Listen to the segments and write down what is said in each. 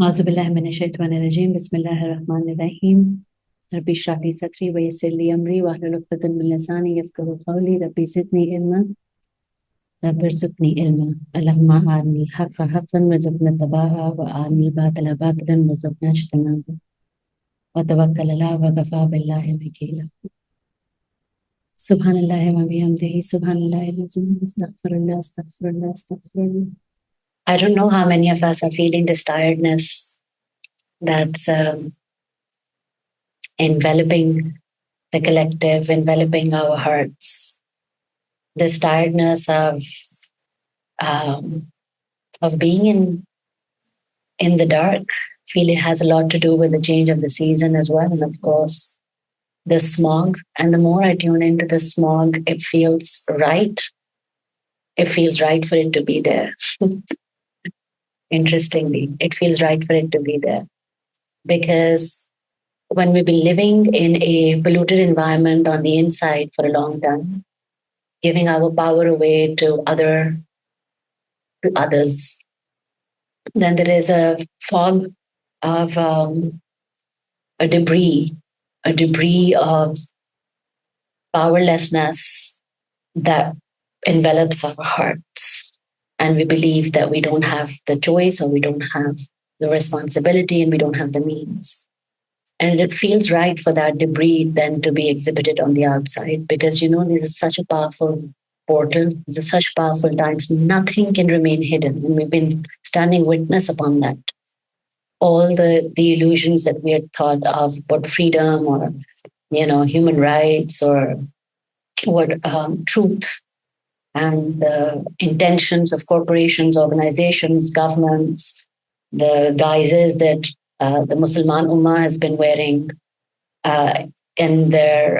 أعوذ بالله من الشيطان الرجيم بسم الله الرحمن الرحيم ربي اشرح لي صدري ويسر لي أمري واحلل عقدة من لساني يفقهوا قولي ربي زدني علما رب ارزقني علما اللهم أرني الحق حقا وارزقنا اتباعه وأرني الباطل باطلا وارزقنا اجتنابه وتوكل الله وكفى بالله وكيلا سبحان الله وبحمده سبحان الله العظيم استغفر الله استغفر الله استغفر الله. I don't know how many of us are feeling this tiredness that's enveloping the collective, enveloping our hearts. This tiredness um, of being in the dark. Feel it has a lot to do with the change of the season as well, and of course the smog. And the more I tune into the smog, it feels right. It feels right for it to be there. Interestingly, it feels right for it to be there because when we've been living in a polluted environment on the inside for a long time, giving our power away to others, then there is a fog of a debris of powerlessness that envelops our hearts. And we believe that we don't have the choice or we don't have the responsibility and we don't have the means. And it feels right for that debris then to be exhibited on the outside because, this is such a powerful portal. These are such powerful times. Nothing can remain hidden. And we've been standing witness upon that. All the illusions that we had thought of what freedom or, human rights or what truth and the intentions of corporations, organizations, governments, the guises that the Musliman Ummah has been wearing, and they're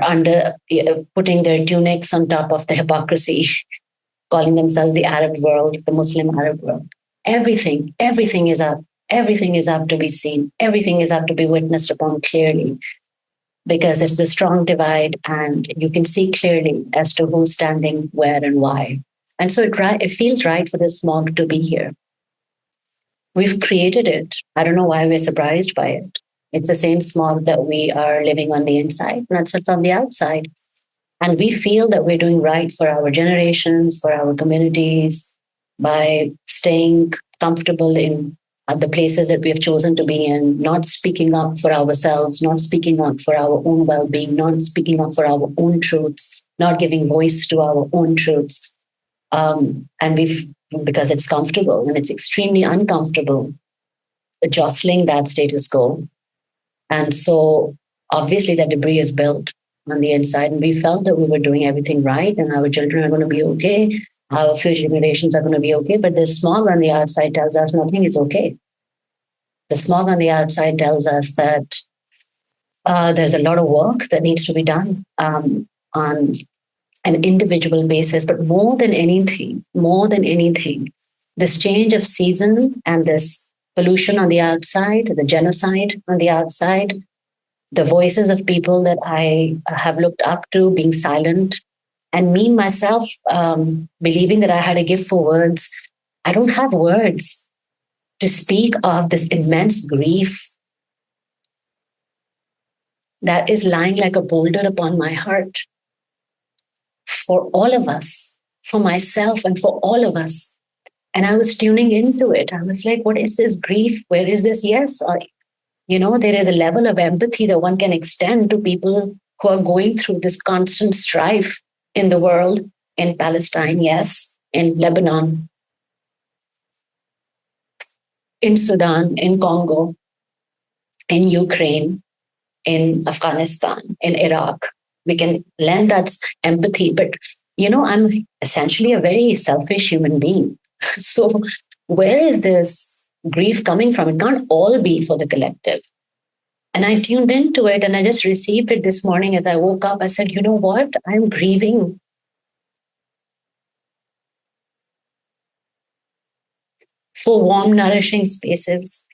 putting their tunics on top of the hypocrisy, calling themselves the Arab world, the Muslim Arab world. Everything is up. Everything is up to be seen. Everything is up to be witnessed upon clearly because it's a strong divide and you can see clearly as to who's standing where and why. And so it feels right for this smog to be here. We've created it. I don't know why we're surprised by it. It's the same smog that we are living on the inside, not just on the outside. And we feel that we're doing right for our generations, for our communities, by staying comfortable in the places that we have chosen to be in, not speaking up for ourselves, not speaking up for our own well being, not speaking up for our own truths, not giving voice to our own truths. And because it's comfortable and it's extremely uncomfortable, jostling that status quo. And so obviously that debris is built on the inside. And we felt that we were doing everything right and our children are going to be okay. Our future generations are going to be okay. But the smog on the outside tells us nothing is okay. The smog on the outside tells us that there's a lot of work that needs to be done on an individual basis. But more than anything, this change of season and this pollution on the outside, the genocide on the outside, the voices of people that I have looked up to being silent, and me myself believing that I had a gift for words. I don't have words to speak of this immense grief that is lying like a boulder upon my heart for all of us, for myself and for all of us. And I was tuning into it. I was like, what is this grief? Where is this? Yes. There is a level of empathy that one can extend to people who are going through this constant strife in the world, in Palestine, yes, in Lebanon, in Sudan, in Congo, in Ukraine, in Afghanistan, in Iraq. We can lend that empathy. But, I'm essentially a very selfish human being. So where is this grief coming from? It can't all be for the collective. And I tuned into it and I just received it this morning as I woke up. I said, you know what? I'm grieving for warm, nourishing spaces.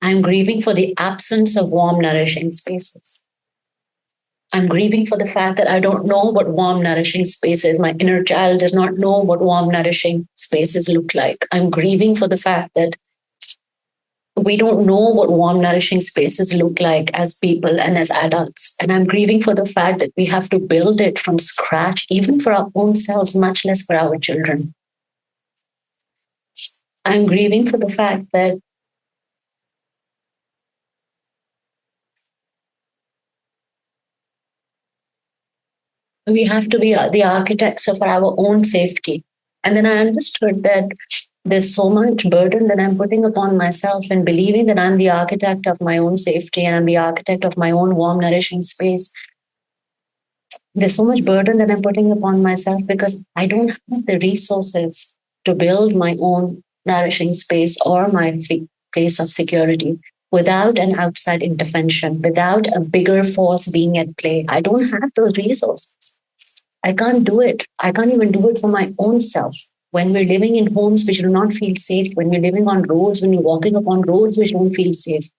I'm grieving for the absence of warm, nourishing spaces. I'm grieving for the fact that I don't know what warm, nourishing space is. My inner child does not know what warm, nourishing spaces look like. I'm grieving for the fact that we don't know what warm, nourishing spaces look like as people and as adults. And I'm grieving for the fact that we have to build it from scratch, even for our own selves, much less for our children. I'm grieving for the fact that we have to be the architects of our own safety. And then I understood that there's so much burden that I'm putting upon myself and believing that I'm the architect of my own safety and I'm the architect of my own warm, nourishing space. There's so much burden that I'm putting upon myself because I don't have the resources to build my own nourishing space or my place of security without an outside intervention, without a bigger force being at play. I don't have those resources. I can't do it. I can't even do it for my own self. When we're living in homes which do not feel safe, when we're living on roads, when you're walking upon roads which don't feel safe,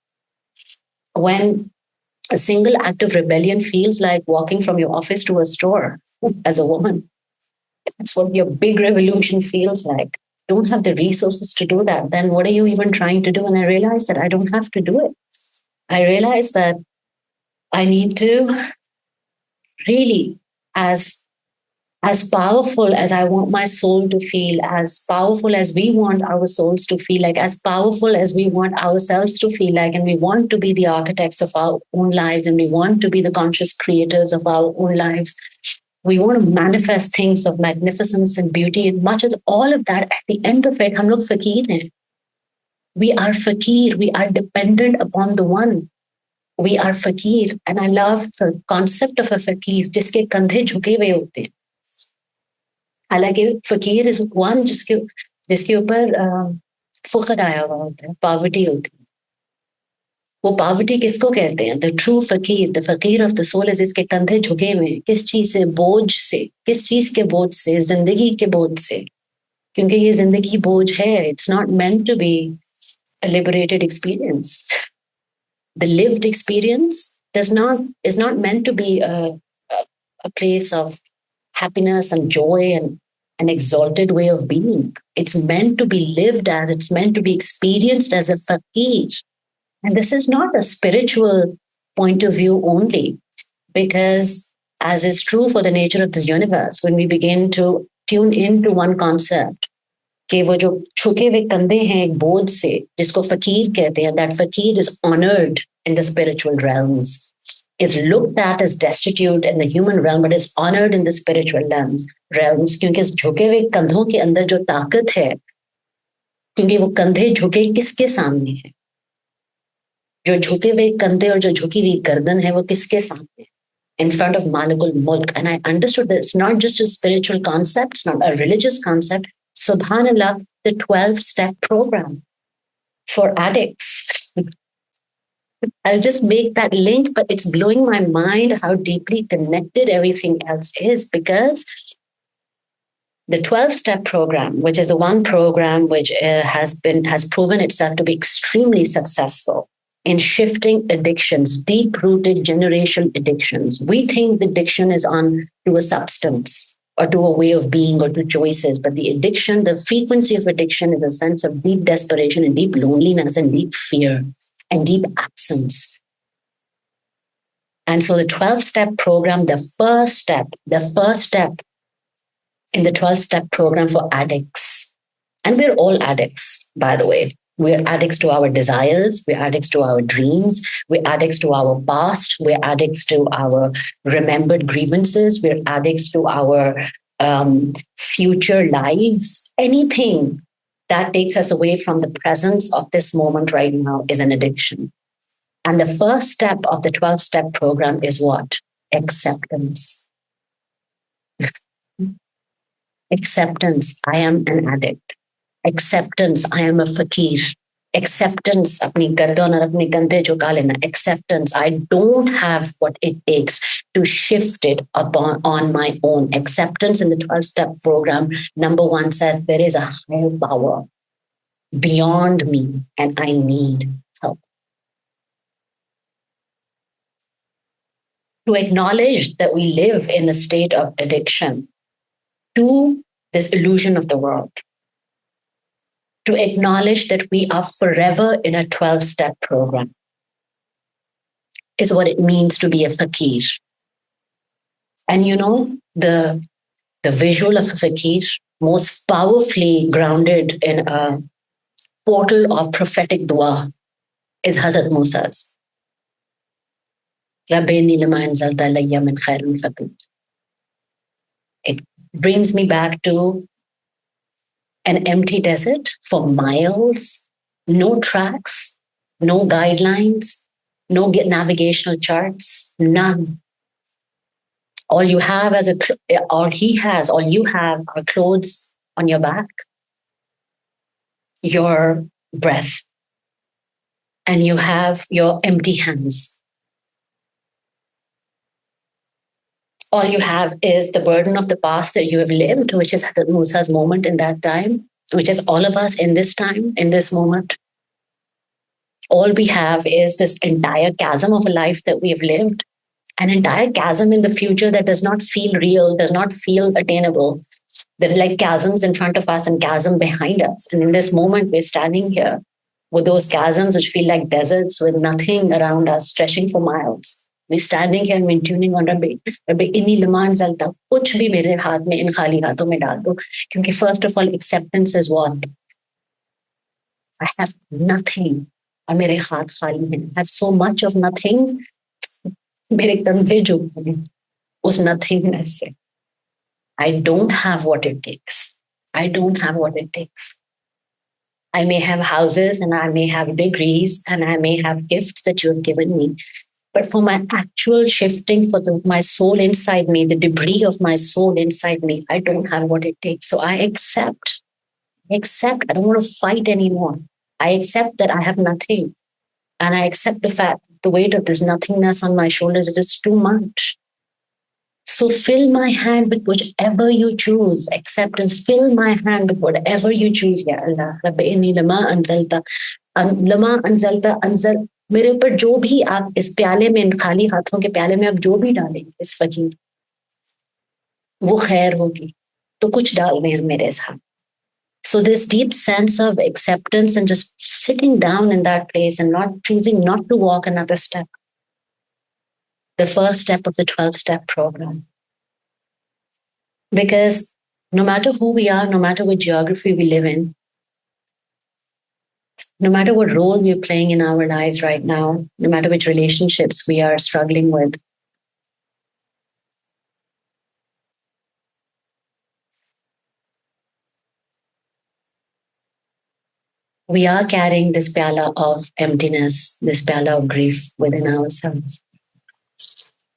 when a single act of rebellion feels like walking from your office to a store as a woman, that's what your big revolution feels like. Don't have the resources to do that. Then what are you even trying to do? And I realized that I don't have to do it. I realized that I need to really, as powerful as I want my soul to feel, as powerful as we want our souls to feel like, as powerful as we want ourselves to feel like, and we want to be the architects of our own lives, and we want to be the conscious creators of our own lives. We want to manifest things of magnificence and beauty. And much as all of that, at the end of it, hum log fakir hain. We are fakir. We are dependent upon the one. We are fakir. And I love the concept of a fakir, jiske kandhe jhuke hue hote hain. हालांकि फकीर is one जिसके ऊपर फख्र आया हुआ होता है, poverty होती है. वो पॉवर्टी किसको कहते हैं? The true fakir, the fakir of the soul is इसके कंधे झुके हुए. किस चीज से? बोझ से. किस चीज के बोझ से? जिंदगी के बोझ से. क्योंकि ये जिंदगी बोझ है. It's not meant to be a liberated experience. The lived experience is not meant to be a place of happiness and joy and an exalted way of being. It's meant to be lived as, it's meant to be experienced as a fakir. And this is not a spiritual point of view only, because as is true for the nature of this universe, when we begin to tune into one concept, कि वो जो झुके हुए कंधे हैं एक बोझ से, जिसको फकीर कहते हैं, that fakir is honored in the spiritual realms. Is looked at as destitute in the human realm, but is honored in the spiritual realms. क्योंकि इस झुके हुए कंधों के अंदर जो ताकत है, क्योंकि वो कंधे झुके किसके सामने है? जो झुके हुए कंधे और जो झुकी हुई गर्दन है, वो किसके सामने है? In front of Malikul Mulk. And I understood that it's not just a spiritual concept, it's not a religious concept. Subhanallah, the 12-step program for addicts. I'll just make that link, but it's blowing my mind how deeply connected everything else is, because the 12-step program, which is the one program which has proven itself to be extremely successful in shifting addictions, deep-rooted generational addictions. We think the addiction is on to a substance or to a way of being or to choices, but the addiction, the frequency of addiction is a sense of deep desperation and deep loneliness and deep fear and deep absence. And so the 12-step program, the first step in the 12-step program for addicts, and we're all addicts, by the way. We're addicts to our desires. We're addicts to our dreams. We're addicts to our past. We're addicts to our remembered grievances. We're addicts to our future lives. Anything that takes us away from the presence of this moment right now is an addiction. And the first step of the 12-step program is what? Acceptance. Acceptance. I am an addict. Acceptance. I am a fakir. Acceptance. Apni gardan aur apne kandhe jhuka lena. Acceptance. I don't have what it takes to shift it on my own. Acceptance in the 12-step program, number one, says there is a higher power beyond me and I need help. to acknowledge that we live in a state of addiction to this illusion of the world, to acknowledge that we are forever in a 12-step program, is what it means to be a fakir. And you know, the visual of a fakir, most powerfully grounded in a portal of prophetic dua, is Hazrat Musa's. Rabbi lama anzalta alayya min khairun faqir. It brings me back to an empty desert for miles, no tracks, no guidelines, no navigational charts, none. All you have all you have are clothes on your back, your breath, and you have your empty hands. All you have is the burden of the past that you have lived, which is Hazrat Musa's moment in that time, which is all of us in this time, in this moment. All we have is this entire chasm of a life that we have lived, an entire chasm in the future that does not feel real, does not feel attainable. There are like chasms in front of us and chasm behind us. And in this moment, we're standing here with those chasms which feel like deserts with nothing around us, stretching for miles. We're standing here and we're tuning on Rabbi. Rabbi, inni liman zalta, kuch bhi mere haath mein, in khali haathon mein dal do. Kyunki first of all, acceptance is what? I have nothing. और मेरे हाथ खाली हैं. I have so much of nothing. मेरे कंधे झुकते हैं उस nothingness से. I don't have what it takes. I don't have what it takes. I may have houses and I may have degrees and I may have gifts that you have given me. But for my actual shifting, for my soul inside me, the debris of my soul inside me, I don't have what it takes. So I accept. I don't want to fight anymore. I accept that I have nothing. And I accept the fact, the weight of this nothingness on my shoulders is just too much. So fill my hand with whichever you choose. Acceptance, fill my hand with whatever you choose. Ya Allah, Rabbi inni lama anzalta, anzal. मेरे ऊपर जो भी आप इस प्याले में, इन खाली हाथों के प्याले में आप जो भी डालें इस फकीर, वो खैर होगी. तो कुछ डाल दें हम मेरे साथ. So this deep sense of acceptance and just sitting down in that place and not choosing not to walk another step. The first step of the 12-step program. Because no matter who we are, no matter what geography we live in, no matter what role we're playing in our lives right now, no matter which relationships we are struggling with, we are carrying this pyala of emptiness, this pyala of grief within ourselves.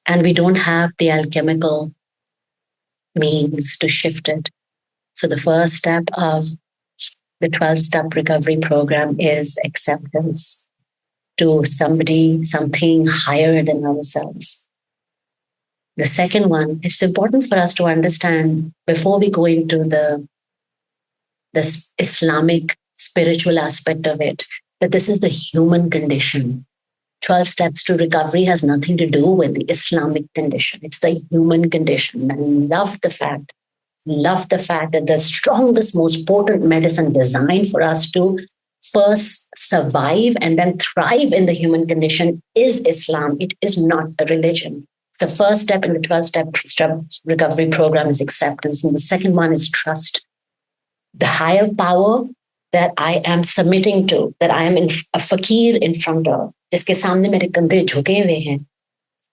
And we don't have the alchemical means to shift it. So the first step of the 12-step recovery program is acceptance to somebody, something higher than ourselves. The second one, it's important for us to understand before we go into this Islamic spiritual aspect of it, that this is the human condition. 12 steps to recovery has nothing to do with the Islamic condition. It's the human condition. And love the fact that the strongest, most potent medicine designed for us to first survive and then thrive in the human condition is Islam. It is not a religion. The first step in the 12-step recovery program is acceptance. And the second one is trust. The higher power that I am submitting to, that I am a fakir in front of, जिसके सामने मेरे कंधे झुके हुए हैं,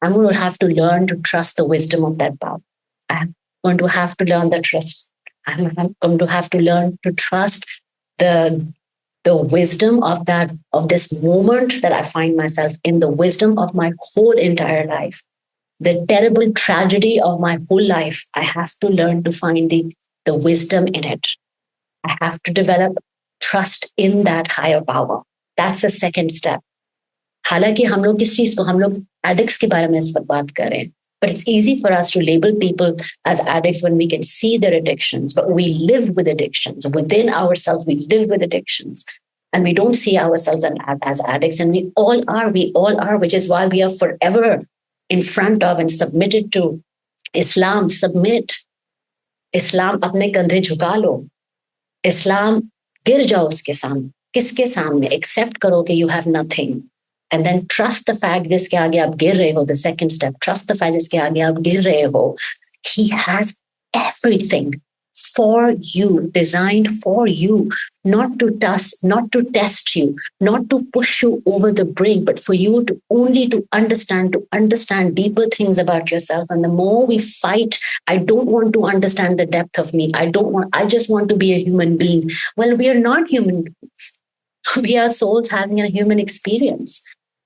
I'm going to have to learn to trust the wisdom of that power. I'm going to have to learn the trust. I'm going to have to learn to trust the wisdom of this moment that I find myself in, the wisdom of my whole entire life, the terrible tragedy of my whole life. I have to learn to find the wisdom in it. I have to develop trust in that higher power. That's the second step. हालांकि हम लोग किस चीज को, हम लोग addicts के बारे में इस वक्त बात कर रहे हैं. But it's easy for us to label people as addicts when we can see their addictions. But we live with addictions. Within ourselves, we live with addictions. And we don't see ourselves as addicts. And we all are, which is why we are forever in front of and submitted to Islam, submit. Islam अपने कंधे झुका लो. Islam गिर जाओ उसके सामने. किसके सामने? Accept करो कि you have nothing. And then trust the fact जिसके आगे आप गिर रहे हो. The second step, trust the fact जिसके आगे आप गिर रहे हो. He has everything for you, designed for you, not to test you, not to push you over the brink, but for you to only to understand deeper things about yourself. And the more we fight, I don't want to understand the depth of me. I just want to be a human being. Well, we are not human beings. We are souls having a human experience.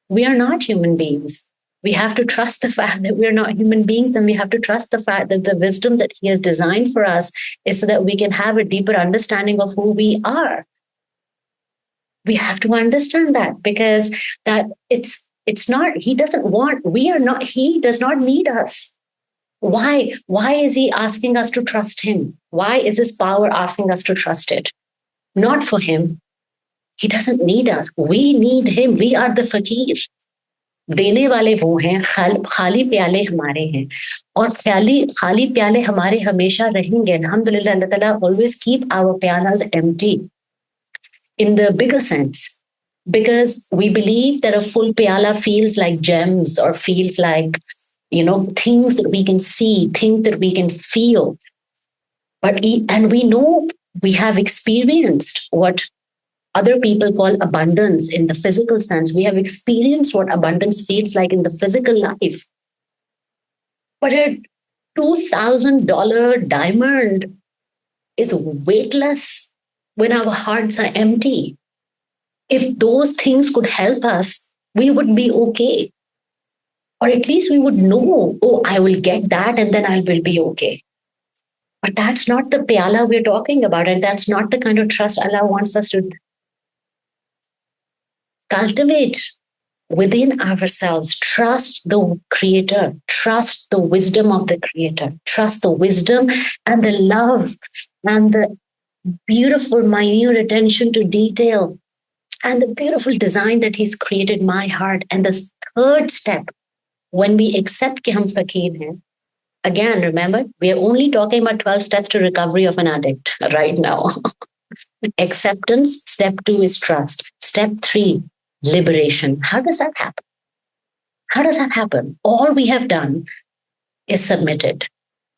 We are not human beings. We have to trust the fact that we're not human beings, and we have to trust the fact that the wisdom that he has designed for us is so that we can have a deeper understanding of who we are. We have to understand that, because that it's not, he doesn't want, we are not, he does not need us. Why? Why is he asking us to trust him? Why is his power asking us to trust it? Not for him. He doesn't need us. We need him. We are the fakir. देने वाले वो हैं, खाली प्याले हमारे हैं, और खाली प्याले हमारे हमेशा रहेंगे. अल्हम्दुलिल्लाह, अल्लाह ताला always keep our pyalas empty in the bigger sense, because we believe that a full pyala feels like gems, or feels like, things that we can see, things that we can feel. And we know, we have experienced what other people call abundance in the physical sense. We have experienced what abundance feels like in the physical life. But a $2,000 diamond is weightless when our hearts are empty. If those things could help us, we would be okay. Or at least we would know, oh, I will get that and then I will be okay. But that's not the pyala we're talking about. And that's not the kind of trust Allah wants us to cultivate within ourselves. Trust the Creator, trust the wisdom of the Creator, trust the wisdom and the love and the beautiful, minute attention to detail and the beautiful design that He's created my heart. And the third step, when we accept कि हम फकीर हैं, again, remember, we are only talking about 12 steps to recovery of an addict right now. Acceptance. Step 2 is trust. Step 3, liberation. How does that happen? How does that happen? All we have done is submitted.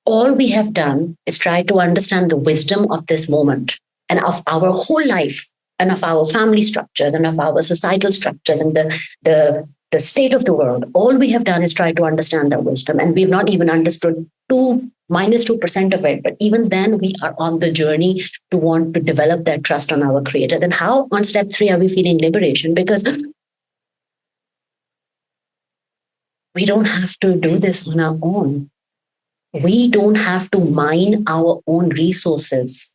All we have done is try to understand the wisdom of this moment and of our whole life and of our family structures and of our societal structures and the state of the world. All we have done is try to understand that wisdom. And we've not even understood -2% of it. But even then, we are on the journey to want to develop that trust on our Creator. Then how on step 3 are we feeling liberation? Because we don't have to do this on our own. We don't have to mine our own resources.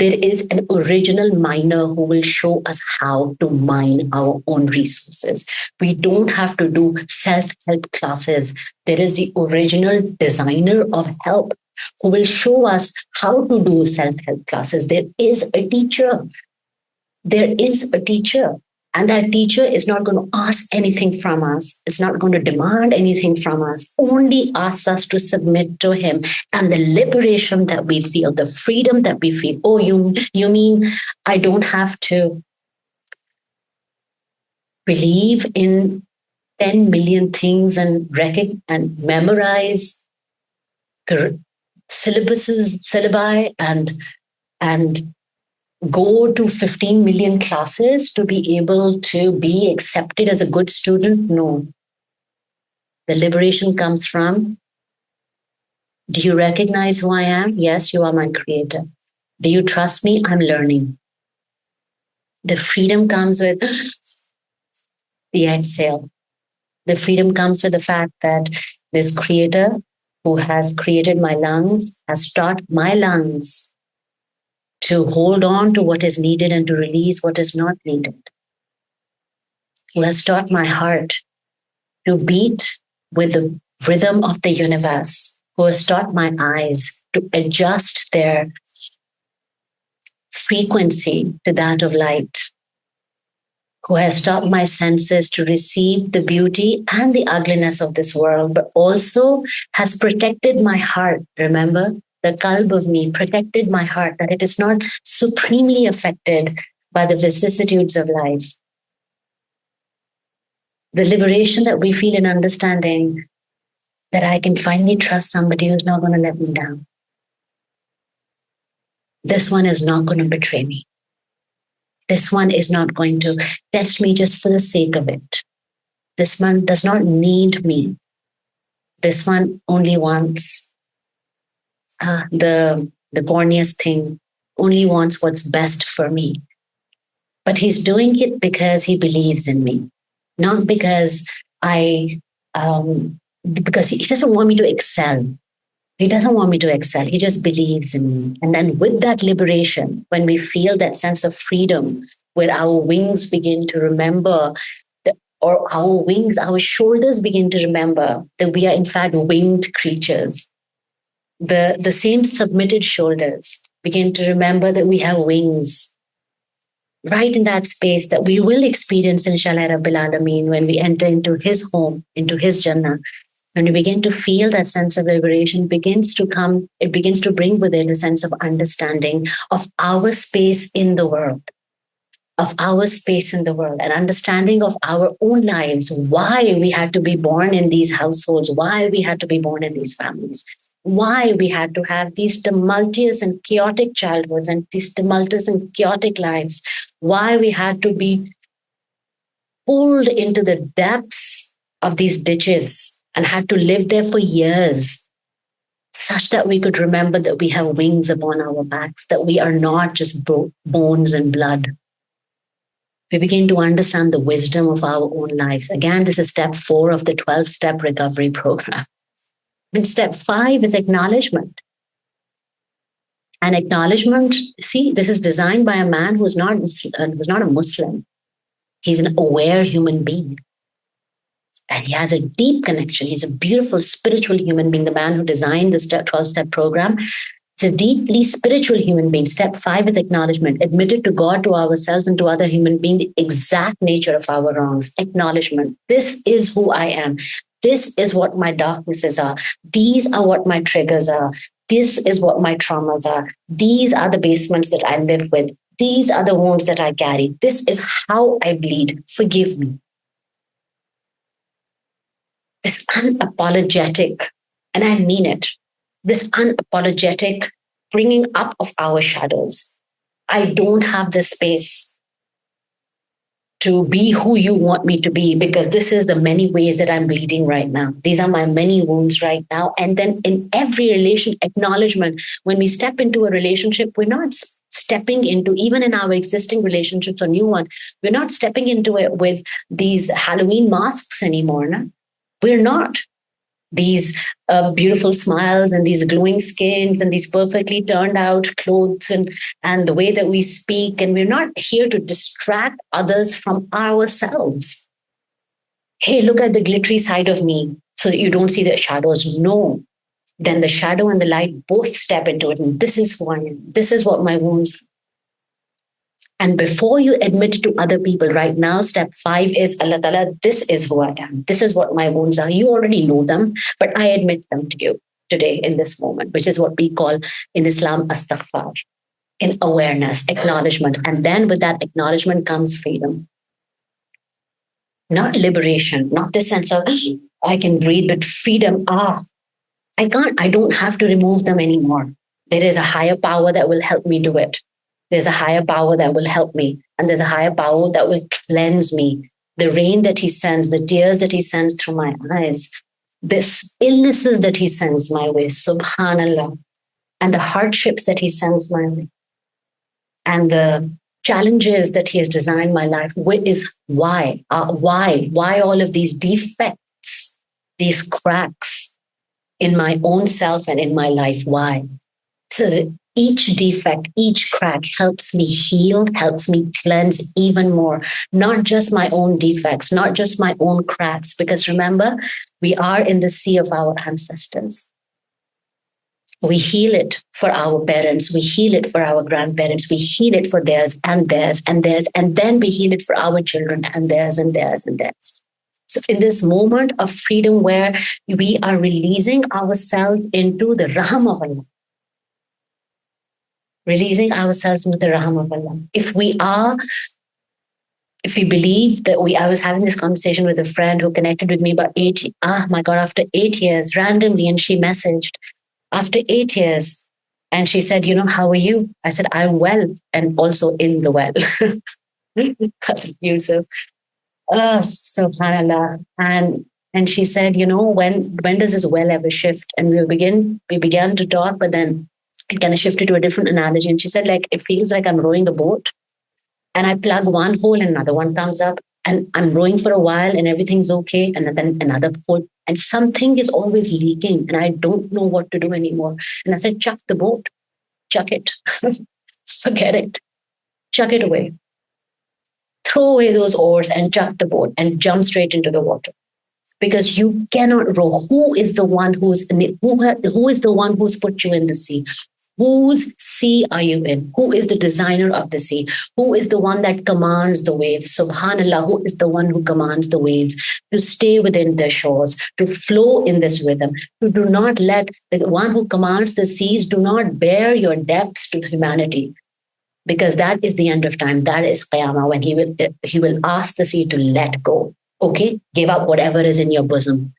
There is an original miner who will show us how to mine our own resources. We don't have to do self-help classes. There is the original designer of help who will show us how to do self-help classes. There is a teacher. There is a teacher. And that teacher is not going to ask anything from us. It's not going to demand anything from us. Only asks us to submit to him. And the liberation that we feel, the freedom that we feel. Oh, you mean I don't have to believe in 10 million things and memorize syllabi and go to 15 million classes to be able to be accepted as a good student? No. The liberation comes from, do you recognize who I am? Yes, you are my Creator. Do you trust me? I'm learning. The freedom comes with the exhale. The freedom comes with the fact that this Creator who has created my lungs has taught my lungs to hold on to what is needed and to release what is not needed. Who has taught my heart to beat with the rhythm of the universe. Who has taught my eyes to adjust their frequency to that of light. who has taught my senses to receive the beauty and the ugliness of this world, but also has protected my heart. Remember, the qalb of me protected my heart, that it is not supremely affected by the vicissitudes of life. The liberation that we feel in understanding that I can finally trust somebody who's not going to let me down. This one is not going to betray me. This one is not going to test me just for the sake of it. This one does not need me. This one only wants the corniest thing, only wants what's best for me. But he's doing it because he believes in me, not because because he doesn't want me to excel. He doesn't want me to excel. He just believes in me. And then with that liberation, when we feel that sense of freedom, where our wings begin to remember, or our shoulders begin to remember that we are in fact winged creatures. The same submitted shoulders begin to remember that we have wings. Right in that space that we will experience, inshallah Rabbil Alameen, when we enter into his home, into his Jannah. When we begin to feel that sense of liberation begins to come, it begins to bring with it a sense of understanding of our space in the world, and understanding of our own lives, why we had to be born in these households, why we had to be born in these families, why we had to have these tumultuous and chaotic childhoods and these tumultuous and chaotic lives, why we had to be pulled into the depths of these ditches and had to live there for years, such that we could remember that we have wings upon our backs, that we are not just bones and blood. We begin to understand the wisdom of our own lives. Again, this is step 4 of the 12-step recovery program. And step 5 is acknowledgement. And acknowledgement, see, this is designed by a man who's not a Muslim. He's an aware human being. And he has a deep connection. He's a beautiful spiritual human being. The man who designed the 12-step program is a deeply spiritual human being. Step 5 is acknowledgement. Admitted to God, to ourselves, and to other human beings the exact nature of our wrongs. Acknowledgement. This is who I am. This is what my darknesses are. These are what my triggers are. This is what my traumas are. These are the basements that I live with. These are the wounds that I carry. This is how I bleed. Forgive me. This unapologetic, and I mean it, this unapologetic bringing up of our shadows. I don't have the space to be who you want me to be, because this is the many ways that I'm bleeding right now. These are my many wounds right now. And then in every relation, acknowledgement. When we step into a relationship, we're not stepping into, even in our existing relationships or new one, we're not stepping into it with these Halloween masks anymore. No? We're not these beautiful smiles and these glowing skins and these perfectly turned out clothes and the way that we speak. And we're not here to distract others from ourselves. Hey, look at the glittery side of me so that you don't see the shadows. No. Then the shadow and the light both step into it. And this is who I am. This is what my wounds are. And before you admit it to other people right now, step 5 is, Allah Ta'ala, this is who I am. This is what my wounds are. You already know them, but I admit them to you today in this moment, which is what we call in Islam, astaghfar, in awareness, acknowledgement. And then with that acknowledgement comes freedom. Not liberation, not this sense of, I can breathe, but freedom. I don't have to remove them anymore. There is a higher power that will help me do it. There's a higher power that will help me. And there's a higher power that will cleanse me. The rain that he sends, the tears that he sends through my eyes, this illnesses that he sends my way, subhanallah, and the hardships that he sends my way, and the challenges that he has designed my life with is why all of these defects, these cracks in my own self and in my life. Why? So that each defect, each crack helps me heal, helps me cleanse even more. Not just my own defects, not just my own cracks, because remember, we are in the sea of our ancestors. We heal it for our parents, we heal it for our grandparents, we heal it for theirs and theirs and theirs, and then we heal it for our children and theirs and theirs and theirs. So, in this moment of freedom where we are releasing ourselves into the Raham of Allah, releasing ourselves into the Raham of Allah. If we believe that I was having this conversation with a friend who connected with me about my God, after 8 years, randomly, and she messaged, after 8 years, and she said, how are you? I said, I'm well, and also in the well. That's Yusuf. Subhanallah. And she said, when does this well ever shift? And we began to talk, but then it kind of shifted to a different analogy. And she said, like, it feels like I'm rowing a boat and I plug one hole and another one comes up, and I'm rowing for a while and everything's okay. And then another hole, and something is always leaking and I don't know what to do anymore. And I said, chuck the boat, chuck it, forget it, chuck it away. Throw away those oars and chuck the boat and jump straight into the water. Because you cannot row. Who is the one who is the one who's put you in the sea? Whose sea are you in? Who is the designer of the sea? Who is the one that commands the waves? Subhanallah, who is the one who commands the waves to stay within their shores, to flow in this rhythm, to do not let the one who commands the seas do not bear your depths to humanity. Because that is the end of time. That is Qiyamah, when he will ask the sea to let go. Okay, give up whatever is in your bosom.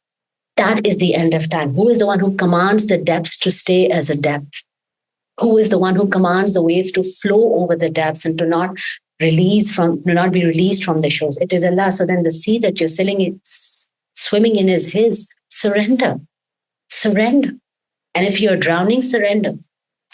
That is the end of time. Who is the one who commands the depths to stay as a depth? Who is the one who commands the waves to flow over the depths and to not be released from the shores? It is Allah. So then the sea that you're swimming in is His. Surrender. Surrender. And if you're drowning, surrender.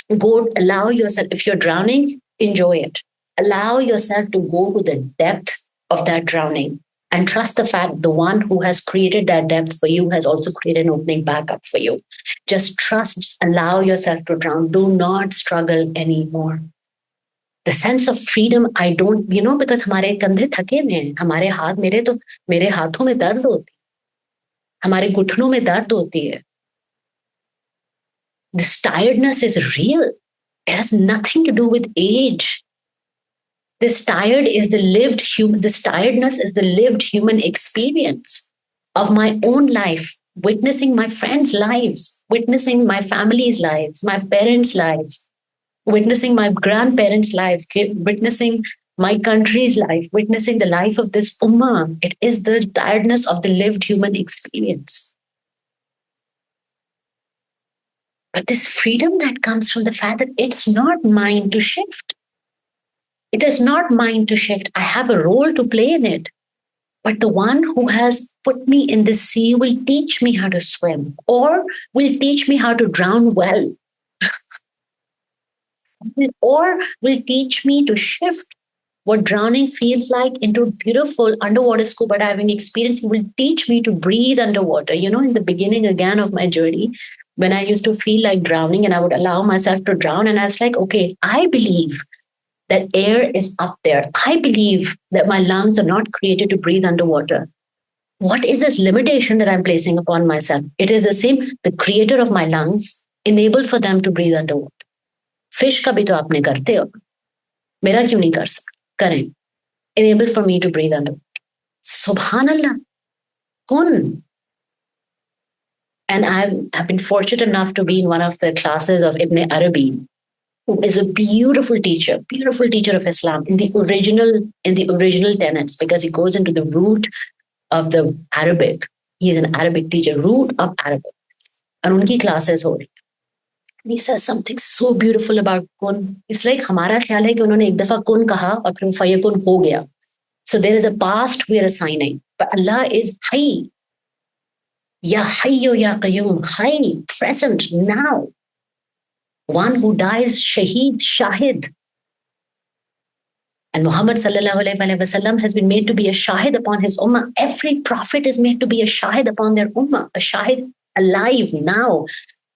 Allow yourself. If you're drowning, enjoy it. Allow yourself to go to the depth of that drowning. And trust the fact the one who has created that depth for you has also created an opening back up for you. Just trust, just allow yourself to drown. Do not struggle anymore. The sense of freedom, I don't, because हमारे कंधे थके हुए हैं, हमारे हाथ, मेरे हाथों में दर्द होती है, हमारे घुटनों में दर्द होती है. This tiredness is real. It has nothing to do with age. This tiredness is the lived human experience of my own life, witnessing my friends' lives, witnessing my family's lives, my parents' lives, witnessing my grandparents' lives, witnessing my country's life, witnessing the life of this ummah. It is the tiredness of the lived human experience. But this freedom that comes from the fact that it's not mine to shift. It is not mine to shift. I have a role to play in it. But the one who has put me in the sea will teach me how to swim, or will teach me how to drown well, or will teach me to shift what drowning feels like into beautiful underwater scuba diving experience. He will teach me to breathe underwater. In the beginning again of my journey, when I used to feel like drowning and I would allow myself to drown, and I was like, okay, I believe that air is up there. I believe that my lungs are not created to breathe underwater. What is this limitation that I'm placing upon myself? It is the same. The creator of my lungs enabled for them to breathe underwater. Fish ka bhi to aapne karte ho. Mera kyun nahi kar sakte? Karen. Enable for me to breathe underwater. Subhanallah. Kun. And I've been fortunate enough to be in one of the classes of Ibn Arabi, who is a beautiful teacher of Islam in the original tenets, because he goes into the root of the Arabic. He is an Arabic teacher, root of Arabic. And unki classes ho rahi. And he says something so beautiful about kun. It's like हमारा ख्याल है कि उन्होंने एक दफा kun कहा और फिर फयकुन हो गया. So there is a past we are assigning, but Allah is Hayy. Ya Hayyu Ya Qayyum, Hayy, present now. One who dies Shaheed, Shahid. And Muhammad sallallahu alaihi wasallam has been made to be a Shahid upon his ummah. Every prophet is made to be a Shahid upon their ummah, a Shahid alive now.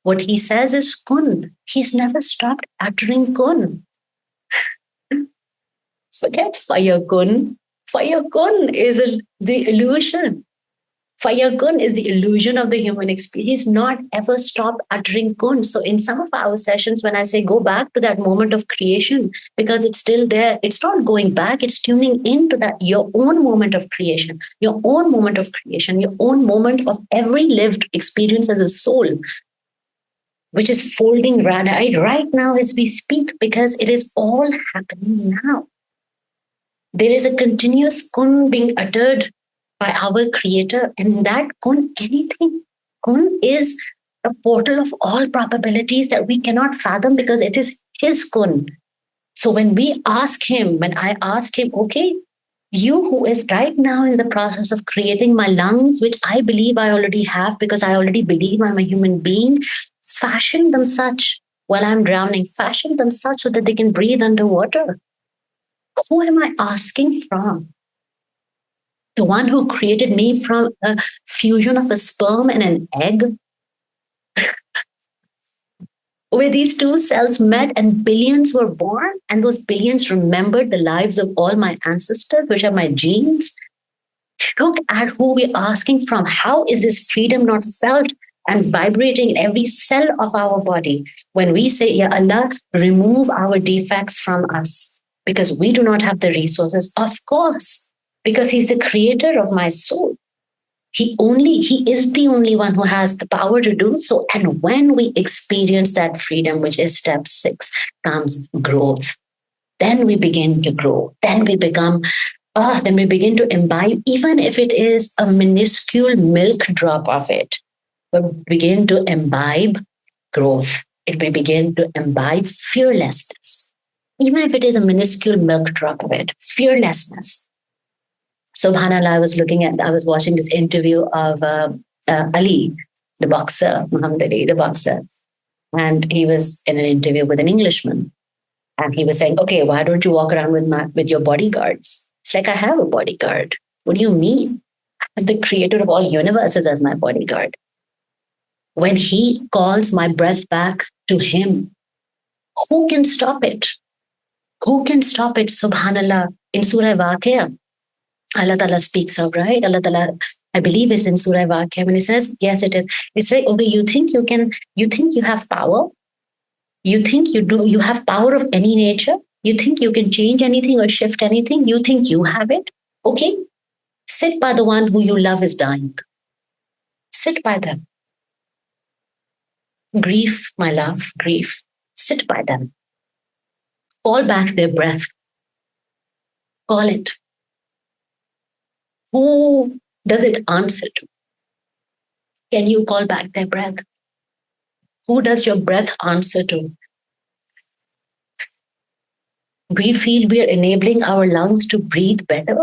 What he says is kun. He has never stopped uttering kun. Forget fire kun. Fire kun is the illusion. Fire kun is the illusion of the human experience. He's not ever stopped uttering kun. So in some of our sessions, when I say go back to that moment of creation, because it's still there, it's not going back, it's tuning into that your own moment of creation, your own moment of creation, your own moment of every lived experience as a soul, which is folding right now as we speak, because it is all happening now. There is a continuous kun being uttered by our creator, and that kun, anything. Kun is a portal of all probabilities that we cannot fathom because it is his kun. So when we ask him, when I ask him, okay, you who is right now in the process of creating my lungs, which I believe I already have because I already believe I'm a human being, fashion them such while I'm drowning, fashion them such so that they can breathe underwater. Who am I asking from? The one who created me from a fusion of a sperm and an egg, where these two cells met and billions were born, and those billions remembered the lives of all my ancestors, which are my genes. Look at who we're asking from. How is this freedom not felt and vibrating in every cell of our body when we say, Ya Allah, remove our defects from us because we do not have the resources? Of course, because He's the creator of my soul. He is the only one who has the power to do so. And when we experience that freedom, which is step 6, comes growth. Then we begin to grow. Then we begin to imbibe, even if it is a minuscule milk drop of it. We begin to imbibe growth. We begin to imbibe fearlessness. Even if it is a minuscule milk drop of it, fearlessness. Subhanallah, I was watching this interview of Ali, the boxer, Muhammad Ali, the boxer. And he was in an interview with an Englishman. And he was saying, okay, why don't you walk around with your bodyguards? It's like, I have a bodyguard. What do you mean? I'm the creator of all universes as my bodyguard. When he calls my breath back to him, who can stop it? Who can stop it? Subhanallah. In Surah Waqia, Allah Ta'ala speaks of, right? Allah Ta'ala, I believe it's in Surah Waqia when it says, yes, it is. It's like, okay, you think you have power? You think you have power of any nature? You think you can change anything or shift anything? You think you have it? Okay. Sit by the one who you love is dying. Sit by them. Grief, my love, grief. Sit by them. Call back their breath. Call it. Who does it answer to? Can you call back their breath? Who does your breath answer to? We feel we are enabling our lungs to breathe better.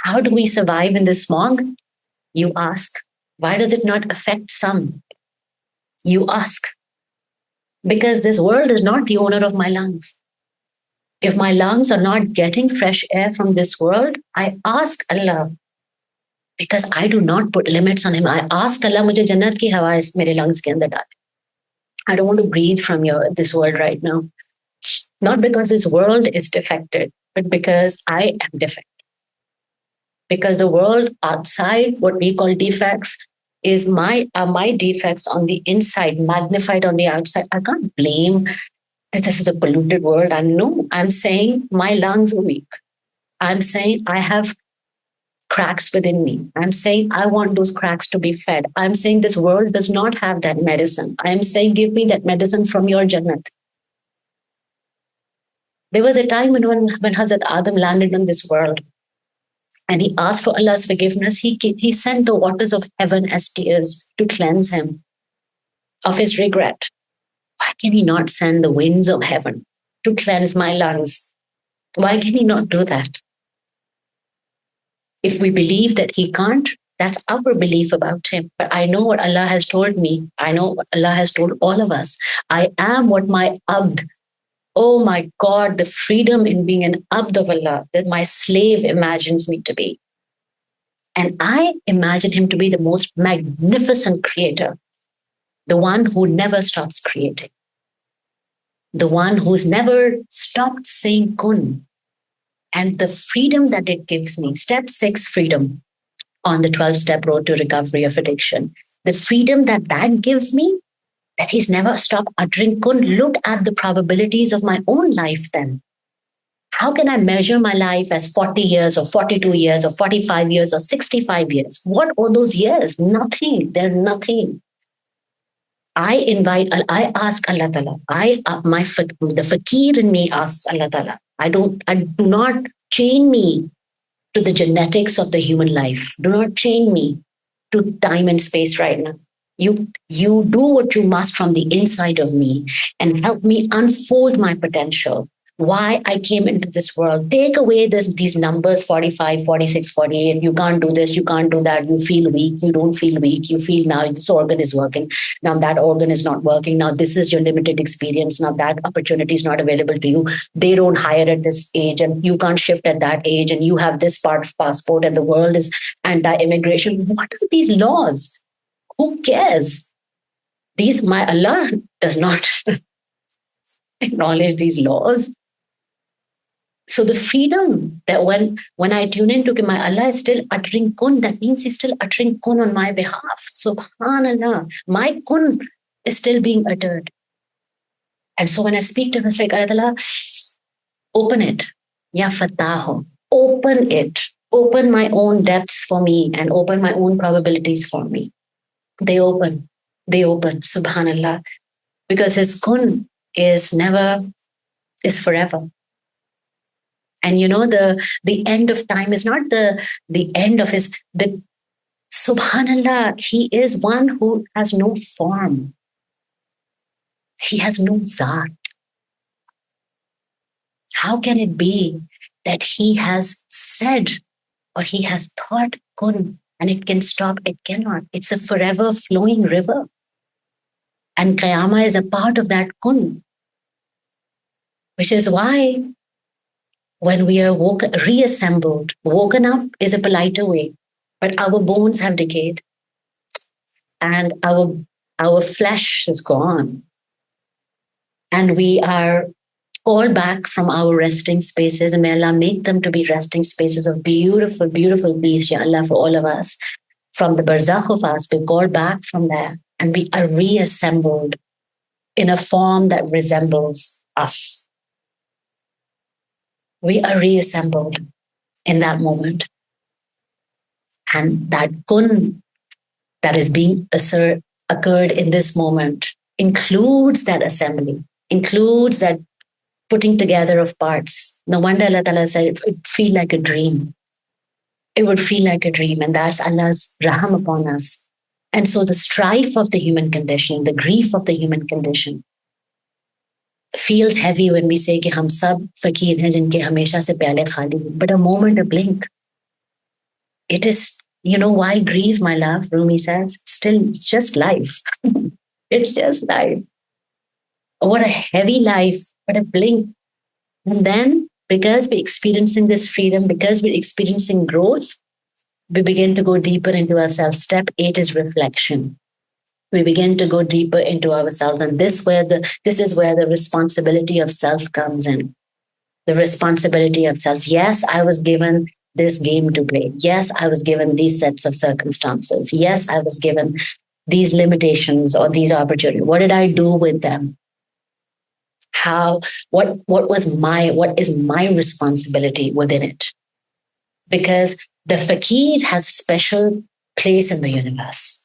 How do we survive in the smog? You ask. Why does it not affect some? You ask. Because this world is not the owner of my lungs. If my lungs are not getting fresh air from this world, I ask Allah, because I do not put limits on Him. I ask Allah, mujhe jannat ki hawa is mere lungs ke andar daal. I don't want to breathe from this world right now. Not because this world is defected, but because I am defected. Because the world outside, what we call defects, is my defects on the inside, magnified on the outside. I can't blame that this is a polluted world. I'm saying my lungs are weak. I'm saying I have cracks within me. I'm saying I want those cracks to be fed. I'm saying this world does not have that medicine. I'm saying give me that medicine from your Jannat. There was a time when Hazrat Adam landed on this world and he asked for Allah's forgiveness. He sent the waters of heaven as tears to cleanse him of his regret. Why can he not send the winds of heaven to cleanse my lungs? Why can he not do that? If we believe that he can't, that's our belief about him. But I know what Allah has told me. I know what Allah has told all of us. I am what my abd, oh my God, the freedom in being an abd of Allah that my slave imagines me to be. And I imagine him to be the most magnificent creator, the one who never stops creating, the one who's never stopped saying kun. And the freedom that it gives me, step 6, freedom. on the 12-step road to recovery of addiction. The freedom that that gives me, that he's never stopped uttering kun. Look at the probabilities of my own life then. How can I measure my life as 40 years or 42 years or 45 years or 65 years? What are those years? Nothing. They're nothing. I ask Allah Ta'ala, the fakir in me asks Allah Ta'ala, I do not chain me to the genetics of the human life. Do not chain me to time and space right now. You do what you must from the inside of me and help me unfold my potential. Why I came into this world. Take away these numbers 45, 46, 48. You can't do this, you can't do that. You feel weak, you don't feel weak. You feel now this organ is working. Now that organ is not working. Now this is your limited experience. Now that opportunity is not available to you. They don't hire at this age and you can't shift at that age and you have this part of passport and the world is anti-immigration. What are these laws? Who cares? My Allah does not acknowledge these laws. So the freedom that when I tune into my Allah is still uttering kun, that means he's still uttering kun on my behalf. Subhanallah, my kun is still being uttered. And so when I speak to him, it's like, Allah, open it. Ya Fataho, open it. Open my own depths for me and open my own probabilities for me. They open, subhanallah. Because his kun is forever. And the end of time is not the end of the subhanallah, he is one who has no form. He has no zat. How can it be that he has said or he has thought kun and it can stop? It cannot. It's a forever flowing river. And Qiyamah is a part of that kun. Which is why when we are reassembled, woken up is a politer way, but our bones have decayed and our flesh is gone. And we are called back from our resting spaces, and may Allah make them to be resting spaces of beautiful, beautiful peace, Ya Allah, for all of us. From the barzakh of us, we're called back from there and we are reassembled in a form that resembles us. We are reassembled in that moment. And that kun that is being occurred in this moment includes that assembly, includes that putting together of parts. No wonder Allah Ta'ala said it would feel like a dream. It would feel like a dream. And that's Allah's raham upon us. And so the strife of the human condition, the grief of the human condition, feels heavy when we say कि हम सब फकीर हैं जिनके हमेशा से प्याले खाली हैं. But a moment, a blink. It is, why grieve, my love? Rumi says, it's just life. It's just life. What a heavy life, but a blink. And then, because we're experiencing this freedom, because we're experiencing growth, we begin to go deeper into ourselves. Step 8 is reflection. We begin to go deeper into ourselves. And this is where the responsibility of self comes in. The responsibility of self. Yes, I was given this game to play. Yes, I was given these sets of circumstances. Yes, I was given these limitations or these opportunities. What did I do with them? What is my responsibility within it? Because the fakir has a special place in the universe.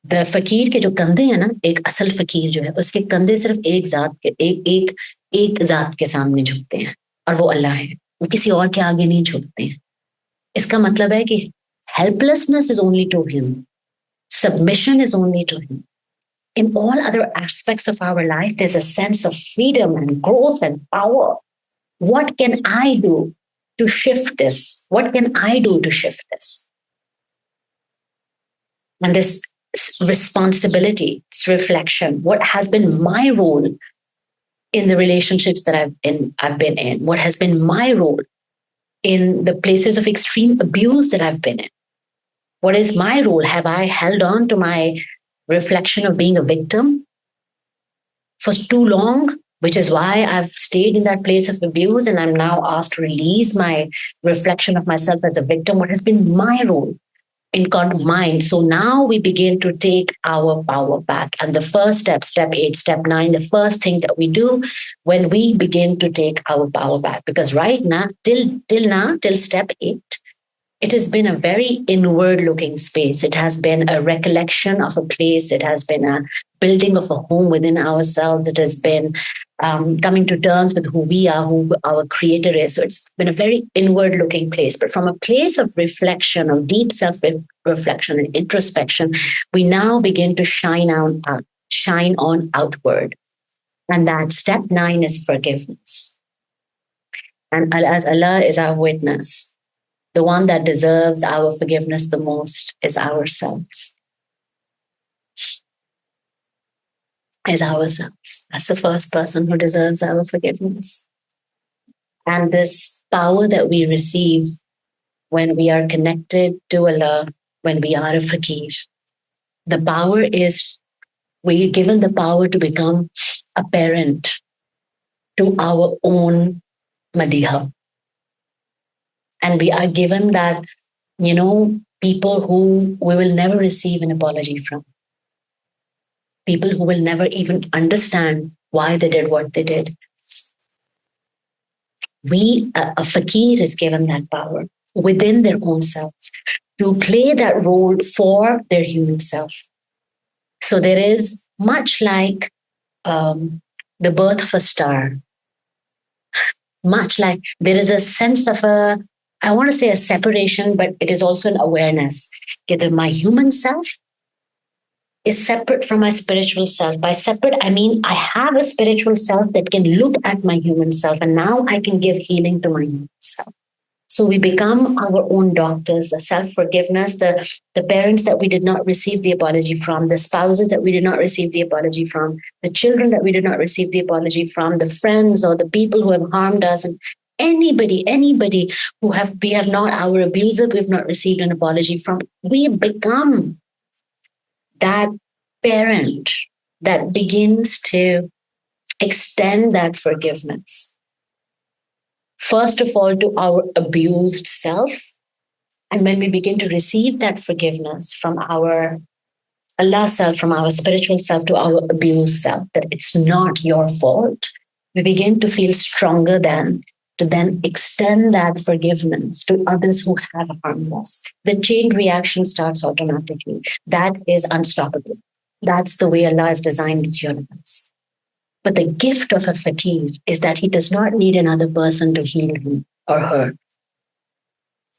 The फकीर के जो कंधे हैं ना, एक असल फकीर जो है उसके कंधे सिर्फ एक जात के सामने झुकते हैं और वो अल्लाह है. वो किसी और के आगे नहीं झुकते हैं. इसका मतलब है कि helplessness is only to him. Submission is only to him. In all other aspects of our life, there's a sense of freedom and growth and power. What can I do to shift this? What can I do to shift this? And this responsibility, this reflection, what has been my role in the relationships that I've been in? What has been my role in the places of extreme abuse that I've been in? What is my role? Have I held on to my reflection of being a victim for too long, which is why I've stayed in that place of abuse, and I'm now asked to release my reflection of myself as a victim? What has been my role? in mind. So now we begin to take our power back. And the first step, step 8, step 9, the first thing that we do when we begin to take our power back, because right now, till step 8, it has been a very inward looking space. It has been a recollection of a place. It has been a building of a home within ourselves. It has been coming to terms with who we are, who our creator is. So it's been a very inward looking place. But from a place of reflection, of deep self reflection and introspection, we now begin to shine on outward. And that step 9 is forgiveness. And as Allah is our witness, the one that deserves our forgiveness the most is ourselves. Is ourselves. That's the first person who deserves our forgiveness. And this power that we receive when we are connected to Allah, when we are a fakir, the power is, we're given the power to become a parent to our own madiha. And we are given that, people who we will never receive an apology from. People who will never even understand why they did what they did. A fakir is given that power within their own selves to play that role for their human self. So there is much like the birth of a star, much like there is a sense of I want to say a separation, but it is also an awareness that my human self is separate from my spiritual self. By separate, I mean I have a spiritual self that can look at my human self, and now I can give healing to my human self. So we become our own doctors, the self-forgiveness, the parents that we did not receive the apology from, the spouses that we did not receive the apology from, the children that we did not receive the apology from, the friends or the people who have harmed us, and anybody who we have not, our abuser, we've not received an apology from. We become that parent that begins to extend that forgiveness. First of all, to our abused self. And when we begin to receive that forgiveness from our Allah self, from our spiritual self to our abused self, that it's not your fault, we begin to feel stronger to then extend that forgiveness to others who have harmed us. The chain reaction starts automatically. That is unstoppable. That's the way Allah has designed this universe. But the gift of a fakir is that he does not need another person to heal him or her.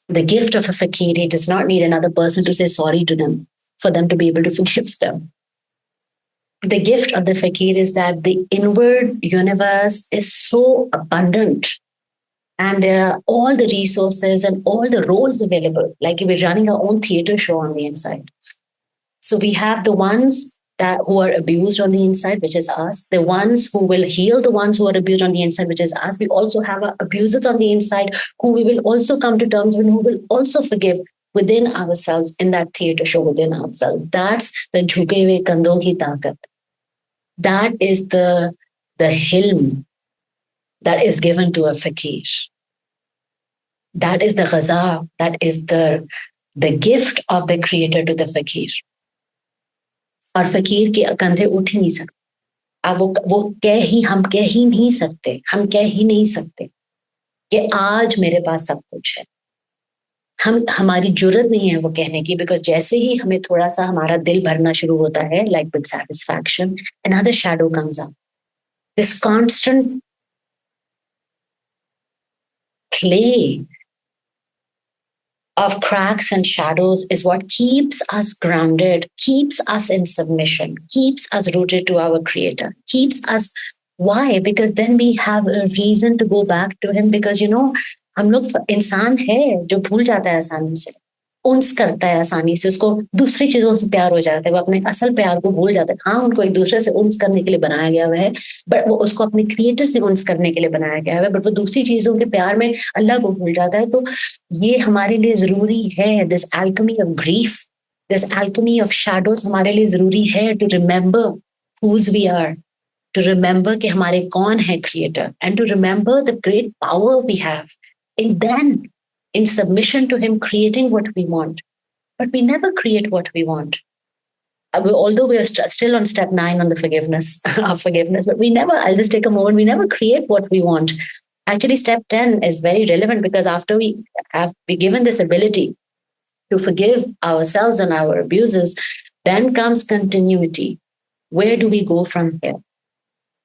The gift of a fakir, he does not need another person to say sorry to them for them to be able to forgive them. The gift of the fakir is that the inward universe is so abundant, and there are all the resources and all the roles available. Like we're running our own theater show on the inside. So we have the ones who are abused on the inside, which is us. The ones who will heal the ones who are abused on the inside, which is us. We also have our abusers on the inside who we will also come to terms with, who will also forgive within ourselves in that theater show within ourselves. That's the jhuke hue kandon ki taakat. That is the hilm that is given to a fakir. That is the ghaza, that is the gift of the creator to the fakir. और फकीर के कंधे उठ ही नहीं सकते. अब हम कह ही नहीं सकते, हम कह ही नहीं सकते कि आज मेरे पास सब कुछ है. हमारी जुर्रत नहीं है वो कहने की, बिकॉज जैसे ही हमें थोड़ा सा हमारा दिल भरना शुरू होता है, like with satisfaction, another shadow comes up. This constant play of cracks and shadows is what keeps us grounded, keeps us in submission, keeps us rooted to our creator, keeps us. Why? Because then we have a reason to go back to him, because हम लोग इंसान है जो भूल जाता है आसानी से, उन्स करता है आसानी से, उसको दूसरी चीजों से प्यार हो जाता है, वो अपने असल प्यार को भूल जाता है. हाँ, उनको एक दूसरे से उन्स करने के लिए बनाया गया है, बट वो उसको अपने क्रिएटर से उन्स करने के लिए बनाया गया है, बट वो दूसरी चीजों के प्यार में अल्लाह को भूल जाता है. तो ये हमारे लिए जरूरी है. This alchemy of grief, this alchemy of shadows हमारे लिए जरूरी है, to remember who we are, to remember कि हमारे कौन है creator, and to remember the great power we have, and then in submission to him creating what we want. but we never create what we want. Although we are still on step 9 on the forgiveness of forgiveness, but we never, I'll just take a moment, we never create what we want. Actually, step 10 is very relevant, because after we have been given this ability to forgive ourselves and our abuses, then comes continuity. Where do we go from here?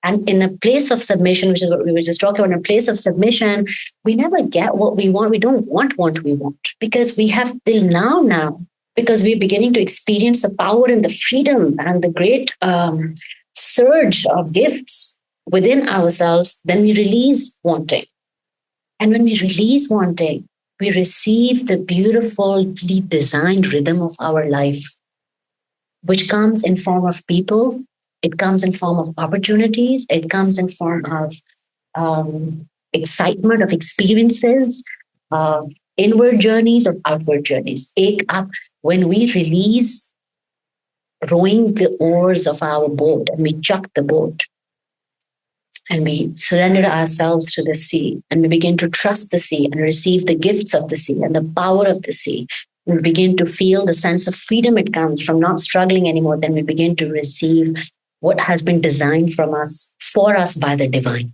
And in a place of submission, which is what we were just talking about, in a place of submission, we never get what we want. We don't want what we want, because we have till now, because we're beginning to experience the power and the freedom and the great surge of gifts within ourselves. Then we release wanting. And when we release wanting, we receive the beautifully designed rhythm of our life, which comes in form of people. It comes in form of opportunities. It comes in form of excitement, of experiences, of inward journeys, of outward journeys. When we release rowing the oars of our boat and we chuck the boat and we surrender ourselves to the sea and we begin to trust the sea and receive the gifts of the sea and the power of the sea, we begin to feel the sense of freedom it comes from not struggling anymore. Then we begin to receive what has been designed for us by the divine.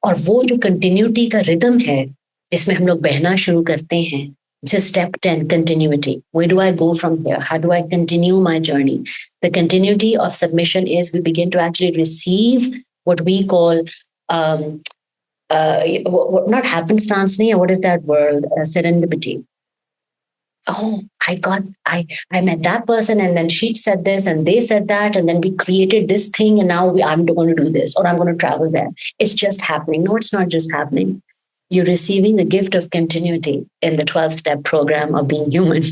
और वो जो continuity का rhythm है जिसमें हम लोग बहना शुरू करते हैं, just step 10, continuity. Where do I go from here? How do I continue my journey? The continuity of submission is we begin to actually receive what we call not happenstance, what is that word? Serendipity. Oh, I met that person, and then she said this and they said that, and then we created this thing, and now I'm going to do this, or I'm going to travel there. It's just happening. No, it's not just happening. You're receiving the gift of continuity in the 12-step program of being human.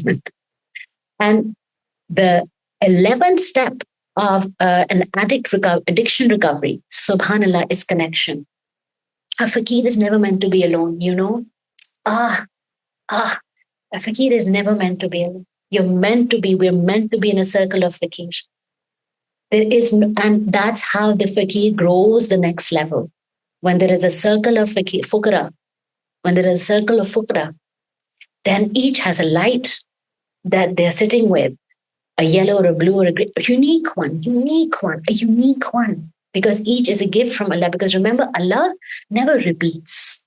And the 11th step of an addiction recovery, subhanallah, is connection. A fakir is never meant to be alone, you know? A fakir is never meant to be alone. We're meant to be in a circle of fakir. And that's how the fakir grows the next level. When there is a circle of fukara, then each has a light that they're sitting with, a yellow or a blue or a unique one, because each is a gift from Allah. Because remember, Allah never repeats.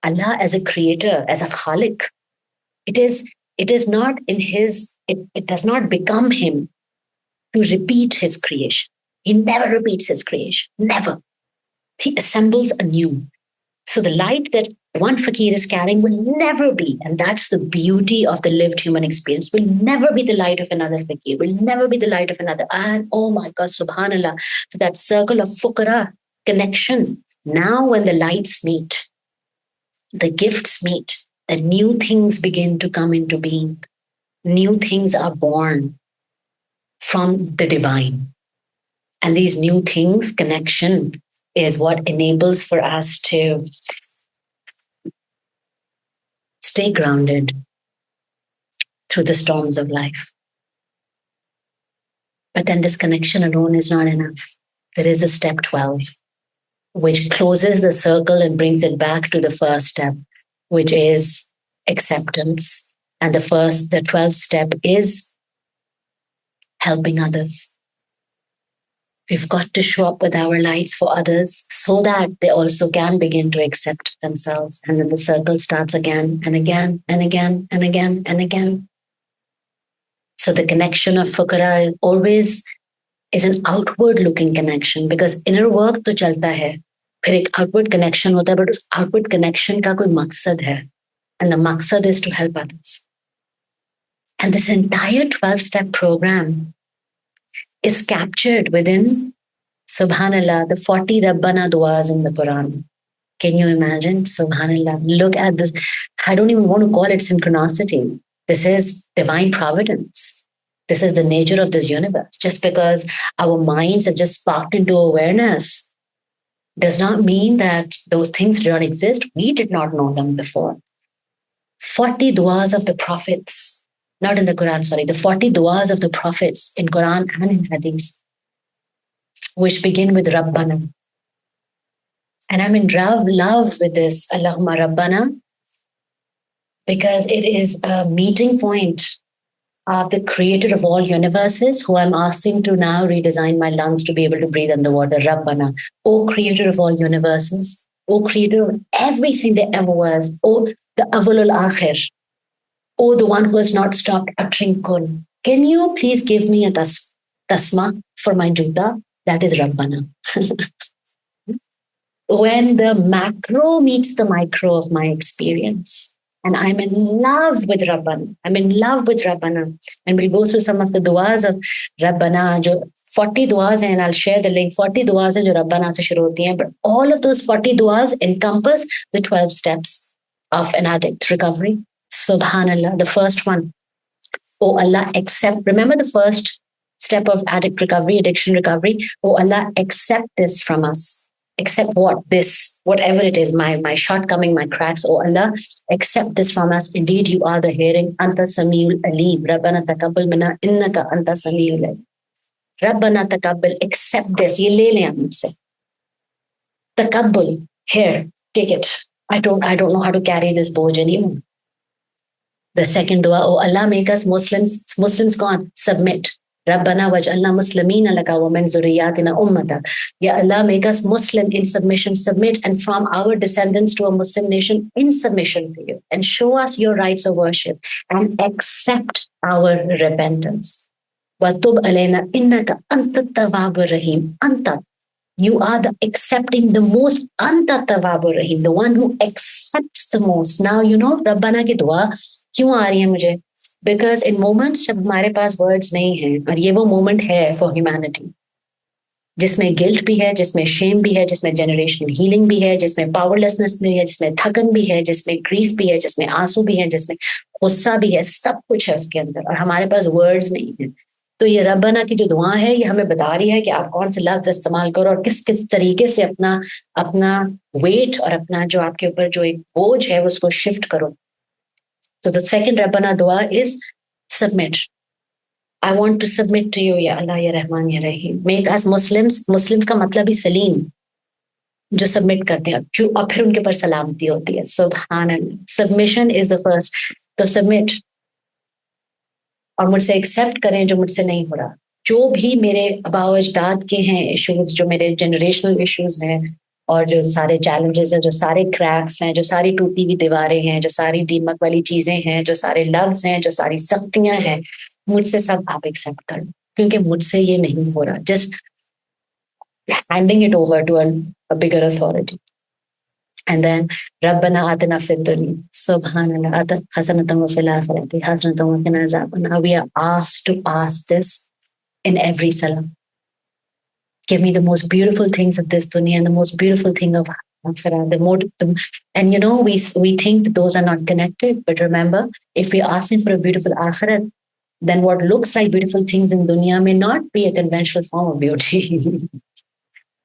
Allah as a creator, as a khalik, it is not in his, it does not become him to repeat his creation. He never repeats his creation, never. He assembles anew. So the light that one fakir is carrying will never be, and that's the beauty of the lived human experience, will never be the light of another fakir, will never be the light of another. And oh my God, subhanallah, so that circle of fukara, connection. Now when the lights meet, the gifts meet, the new things begin to come into being. New things are born from the divine. And these new things, connection, is what enables for us to stay grounded through the storms of life. But then this connection alone is not enough. There is a step 12, which closes the circle and brings it back to the first step, which is acceptance. And the 12th step is helping others. We've got to show up with our lights for others so that they also can begin to accept themselves. And then the circle starts again and again and again and again and again. So the connection of fukara always is an outward looking connection, because inner work to chalta hai. फिर एक outward connection होता है, but उस outward connection का कोई मकसद है. And the maqsad is to help others. And this entire 12-step program is captured within, subhanallah, the 40 Rabbana duas in the Quran. Can you imagine? Subhanallah. Look at this. I don't even want to call it synchronicity. This is divine providence. This is the nature of this universe. Just because our minds have just sparked into awareness does not mean that those things do not exist. We did not know them before. 40 duas of the prophets, not in the Quran, sorry, the 40 duas of the prophets in Quran and in Hadith, which begin with Rabbana. And I'm in love with this, Allahumma Rabbana, because it is a meeting point of the creator of all universes, who I'm asking to now redesign my lungs to be able to breathe underwater. Rabbana, O creator of all universes, O creator of everything there ever was, O the Awwalul Akhir, O the one who has not stopped uttering kun. Can you please give me a tasma for my juta? That is Rabbana. When the macro meets the micro of my experience, and I'm in love with Rabbana. I'm in love with Rabbana. And we'll go through some of the duas of Rabbana. 40 duas hain, and I'll share the link. 40 duas hain jo Rabbana se shuru hoti hain. But all of those 40 duas encompass the 12 steps of an addict recovery. Subhanallah. The first one, oh Allah, accept. Remember the first step of addict recovery, addiction recovery. Oh Allah, accept this from us. Accept what? This, whatever it is, my shortcoming, my cracks. Oh Allah, accept this from us. Indeed, you are the hearing. Anta Samiul Alim. Rabbana taqabbal minna innaka anta Samiul Alim. Rabbana taqabbal, accept this. Ye le le mujhse. Taqabbal, here, take it. I don't know how to carry this boj anymore. The second dua, oh Allah, make us Muslims. Muslims gone. Submit. Rabbana waj'alna muslimina laka wa min zurriyatina ummata. Ya Allah, make us Muslim in submission, submit, and from our descendants to a Muslim nation in submission to you. And show us your rights of worship and accept our repentance. Wa tub alayna innaka anta tawwabur rahim. Anta, you are the accepting the most. Anta tawwabur rahim, the one who accepts the most. Now, you know, Rabbana ki dua kyun aa rahi hai mujhe? Because in moments जब हमारे पास words नहीं हैं, और ये वो moment है for humanity, जिसमें guilt भी है, जिसमें shame भी है, जिसमें generational healing भी है, जिसमें powerlessness भी है, जिसमें थकन भी है, जिसमें grief भी है, जिसमें आंसू भी है, जिसमें गुस्सा भी है, सब कुछ है उसके अंदर, और हमारे पास words नहीं है. तो ये रब्बाना की जो दुआ है, ये हमें बता रही है कि आप कौन से लफ्ज इस्तेमाल करो और किस किस तरीके से अपना weight और अपना जो आपके ऊपर जो एक बोझ है उसको shift करो. So the second Rabbana dua is submit. I want to submit to you, Ya Allah, Ya Rahman, Ya Rahim. Make us Muslims. Muslims का मतलब ही सलीम, जो submit करते हैं, जो और फिर उनके ऊपर सलामती होती है. Subhanallah. Submission is the first. तो submit और मुझसे accept करें जो मुझसे नहीं हो रहा. जो भी मेरे आबाओ अजदाद के हैं issues, जो मेरे generational issues हैं, और जो सारे challenges हैं, जो सारे cracks हैं, जो सारी टूटी हुई दीवारें हैं, जो सारी दीमक वाली चीजें हैं, जो सारे लफ्ज हैं, जो सारी सख्तियां हैं, मुझसे सब आप एक्सेप्ट कर लो, क्योंकि मुझसे ये नहीं हो रहा. Just handing it over to a bigger authority. And then Rabbana atina fid dunya, subhanallah, hasanatan wa fil akhirati hasanatan wa qina azaban nar. We are asked to ask this in every salah. Give me the most beautiful things of this dunya and the most beautiful thing of Akhira. And you know, we think that those are not connected, but remember, if we're asking for a beautiful Akhira, then what looks like beautiful things in dunya may not be a conventional form of beauty.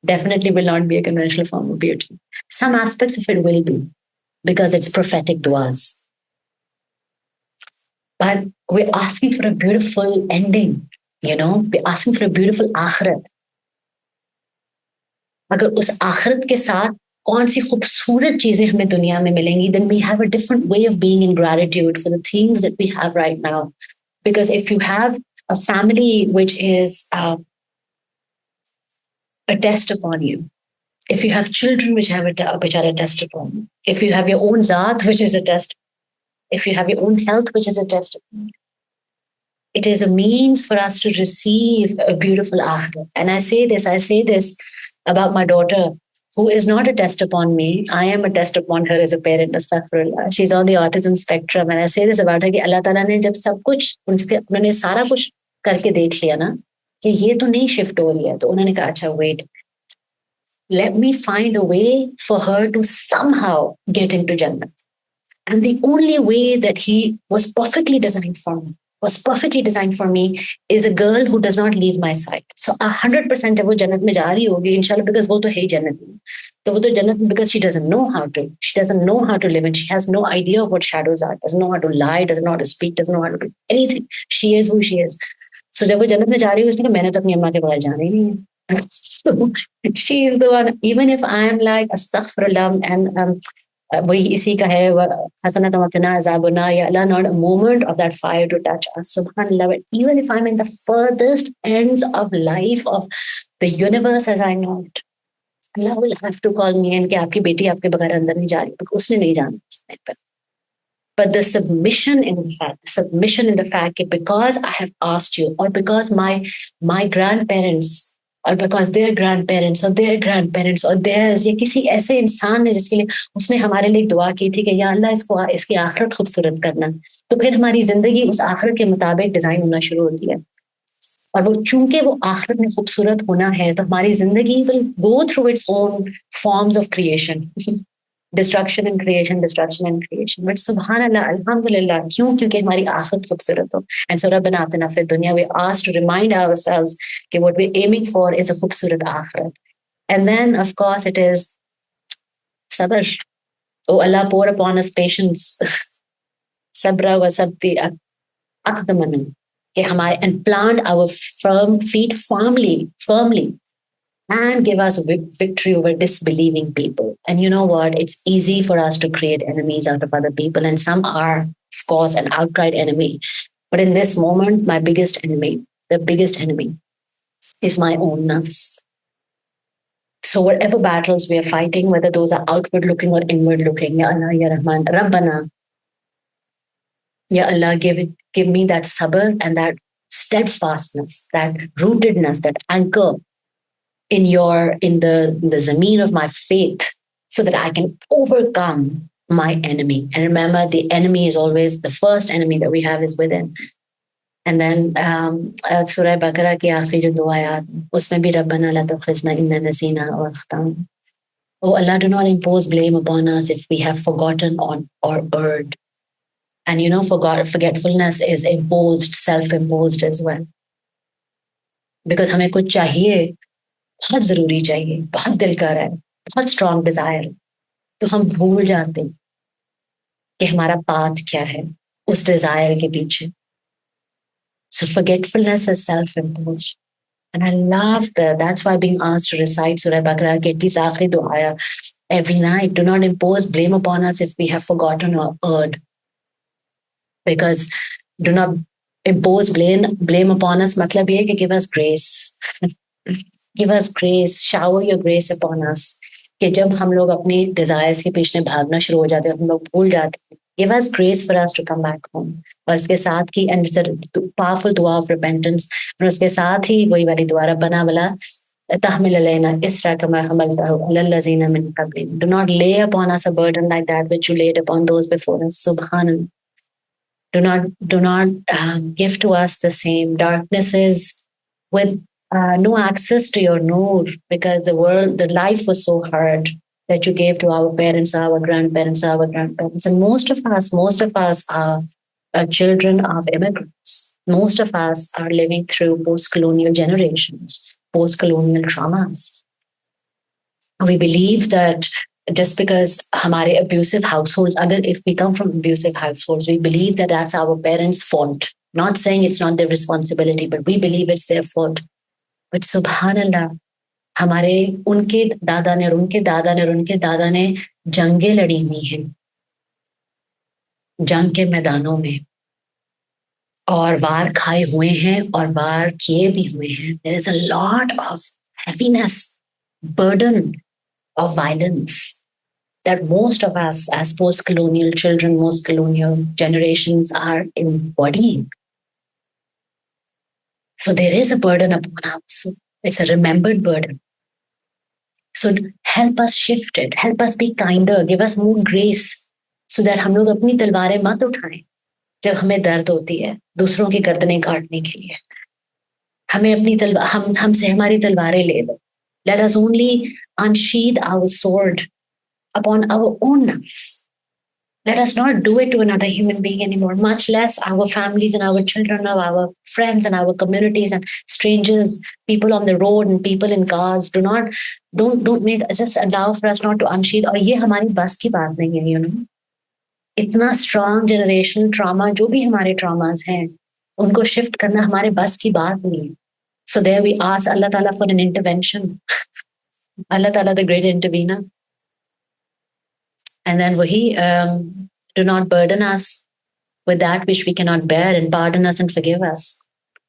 Definitely will not be a conventional form of beauty. Some aspects of it will be, because it's prophetic duas. But we're asking for a beautiful ending, you know, we're asking for a beautiful Akhirat. अगर उस आखिरत के साथ कौन सी खूबसूरत चीजें हमें दुनिया में मिलेंगी, then we have a different way of being in gratitude for the things that we have right now. Because if you have a family which is a test upon you, if you have children which are a test upon you, if you have your own zaat which is a test, if you have your own health which is a test upon you, it is a means for us to receive a beautiful akhirah. And I say this about my daughter, who is not a test upon me. I am a test upon her as a parent. Astaghfirullah. She's on the autism spectrum. And I say this about her कि अल्लाह ताला ने जब सब कुछ उन्होंने सारा कुछ करके देख लिया ना कि ये तो नहीं शिफ्ट हो रही है, तो उन्होंने कहा अच्छा wait, let me find a way for her to somehow get into Jannah. And the only way that he was perfectly designed for me is a girl who does not leave my side. So 100% जब वो जन्नत में जा रही होगी इंशाल्लाह, because वो तो है ही जन्नत में, तो वो तो जन्नत में, because she doesn't know how to live, and she has no idea of what shadows are, doesn't know how to lie, doesn't know how to speak, doesn't know how to do anything. She is who she is. So जब वो जन्नत में जा रही है, उसने कहा मैंने तो अपनी अम्मा के बगैर जाना ही नहीं है. So she is the one. Even if I am like astaghfirullah, and वही इसी का है, हसनत वक़ना अज़ाबुन्नार, या अल्लाह, not a moment of that fire to touch us. Subhanallah, but even if I'm in the furthest ends of life, of the universe as I know it, Allah will have to call me and कि आपकी बेटी आपके बगैर अंदर नहीं जा रही, because उसने नहीं जाना उस time पे. But the submission in the fact that because I have asked you, or because my grandparents, और because their grandparents or their grandparents or theirs, या किसी ऐसे इंसान ने जिसके लिए उसने हमारे लिए दुआ की थी कि या अल्लाह इसको इसकी आखिरत खूबसूरत करना, तो फिर हमारी जिंदगी उस आखिरत के मुताबिक डिजाइन होना शुरू होती है. और वो चूंकि वो आखिरत में खूबसूरत होना है, तो हमारी जिंदगी will go through its own forms of creation. Destruction and creation, destruction and creation. But subhanallah, alhamdulillah, क्यों? क्योंकि हमारी आखिरत खूबसूरत हो. And so रब्बना आतिना फिद दुनिया, we're asked to remind ourselves that what we're aiming for is a खूबसूरत आखिरत. And then, of course, it is sabr. Oh Allah, pour upon us patience. Sabra wa sabti aqdamana. कि हमारे, and plant our feet firmly, and give us victory over disbelieving people. And you know what? It's easy for us to create enemies out of other people, and some are, of course, an outright enemy. But in this moment, the biggest enemy is my own nafs. So whatever battles we are fighting, whether those are outward looking or inward looking, Ya Allah, Ya Rahman, Rabbana, Ya Allah, give me that sabr and that steadfastness, that rootedness, that anchor in the zameen of my faith, so that I can overcome my enemy. And remember, the enemy is always, the first enemy that we have is within. And then Surah Baqarah की आखिरी जो 2 आयत, उसमें भी रब्बना ला तुखिजना इन्ना नसीना व अख्ताना. Oh Allah, do not impose blame upon us if we have forgotten or erred. And you know, forgetfulness is imposed, self-imposed as well. Because हमें कुछ चाहिए, बहुत जरूरी चाहिए, बहुत दिल कर रहा है, बहुत स्ट्रॉन्ग डिजायर, तो हम भूल जाते हैं कि हमारा पाथ क्या है उस डिजायर के पीछे. So forgetfulness is self-imposed. And I love that's why being asked to recite Surah Baqarah ke at least aakhri 2 ayah every night. Do not impose blame upon us if we have forgotten or erred. Because do not impose blame upon us matlab ye कि give us grace. Give us grace, shower your grace upon us. कि जब हम लोग अपनी desires के पीछे भागना शुरू हो जाते हैं, हम लोग भूल जाते हैं. Give us grace for us to come back home. और इसके साथ की, and it's a powerful dua of repentance. और उसके साथ ही वही वाली दुआ, रब्बना वला तहमिल अलैना इसरा कमा हमलतहु अलल लज़ीना मिन क़ब्लिना. Do not lay upon us a burden like that which you laid upon those before us. Subhanallah. Do not give to us the same darknesses with no access to your noor, because the life was so hard that you gave to our parents, our grandparents. And most of us are children of immigrants. Most of us are living through post-colonial generations, post-colonial traumas. We believe that just because हमारे abusive households, if we come from abusive households, we believe that that's our parents' fault. Not saying it's not their responsibility, but we believe it's their fault. But subhanallah, हमारे उनके दादा ने और उनके दादा ने और उनके दादा ने जंगें लड़ी हुई हैं, जंग के मैदानों में, और वार खाए हुए हैं और वार किए भी हुए हैं. There is a lot of heaviness, burden of violence that most of us as post-colonial children, most colonial generations are embodying. So there is a burden upon us. It's a remembered burden. So help us shift it. Help us be kinder. Give us more grace so that हम लोग अपनी तलवारें मत उठाएं जब हमें दर्द होती है दूसरों की गर्दनें काटने के लिए. हमें अपनी हमसे हमारी तलवारें ले लो. Let us only unsheath our sword upon our own nafs. Let us not do it to another human being anymore, much less our families and our children, or our friends and our communities and strangers, people on the road and people in cars. Don't make, just allow for us not to unsheath. और ये हमारी बस की बात नहीं है, you know. इतना strong generational trauma, जो भी हमारे traumas हैं, उनको shift करना हमारे बस की बात नहीं है. So there we ask Allah Ta'ala for an intervention. Allah Ta'ala, the great intervener. And then do not burden us with that which we cannot bear, and pardon us and forgive us.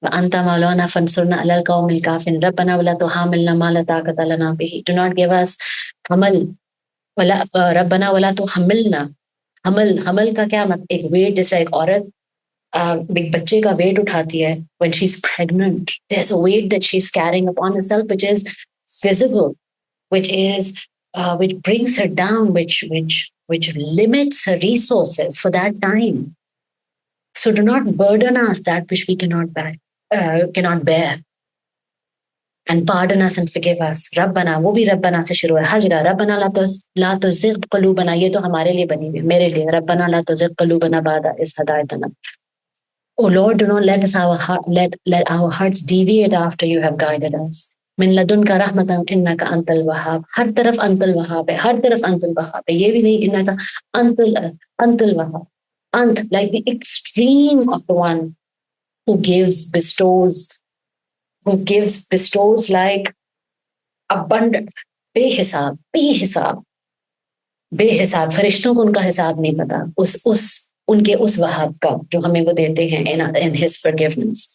وأنت مولانا فانصرنا على القوم الكافرين ربنا ولا تحملنا ما لا طاقة لنا به. Do not give us حمل ولا ربنا ولا تحملنا. हमल का क्या मतलब, एक wait, जैसे एक औरत एक बच्चे का वेट उठाती है when she's pregnant. There's a weight that she's carrying upon herself which is visible, which brings her down, which limits her resources for that time. So do not burden us that which we cannot bear. And pardon us and forgive us. रब्बना, वो भी रब्बना से शुरू है हर जगह. रब्बना ला तुज़िग़ क़ुलूबना, ये तो हमारे लिए बनी हुई, मेरे लिए. रब्बना ला तुज़िग़ क़ुलूबना बअद is हदायतना. Oh Lord, do not let our hearts deviate after you have guided us. min ladunka rahmatan innaka antal wahhab. हर तरफ अंतल वहाब है, हर तरफ अंतल वहाब है. ये भी नहीं, innaka antal wahhab. Ant, like the extreme of the one who bestows like abundant, बेहिसाब. फरिश्तों को उनका हिसाब नहीं पता उनके उस वहाब का जो हमें वो देते हैं in his forgiveness.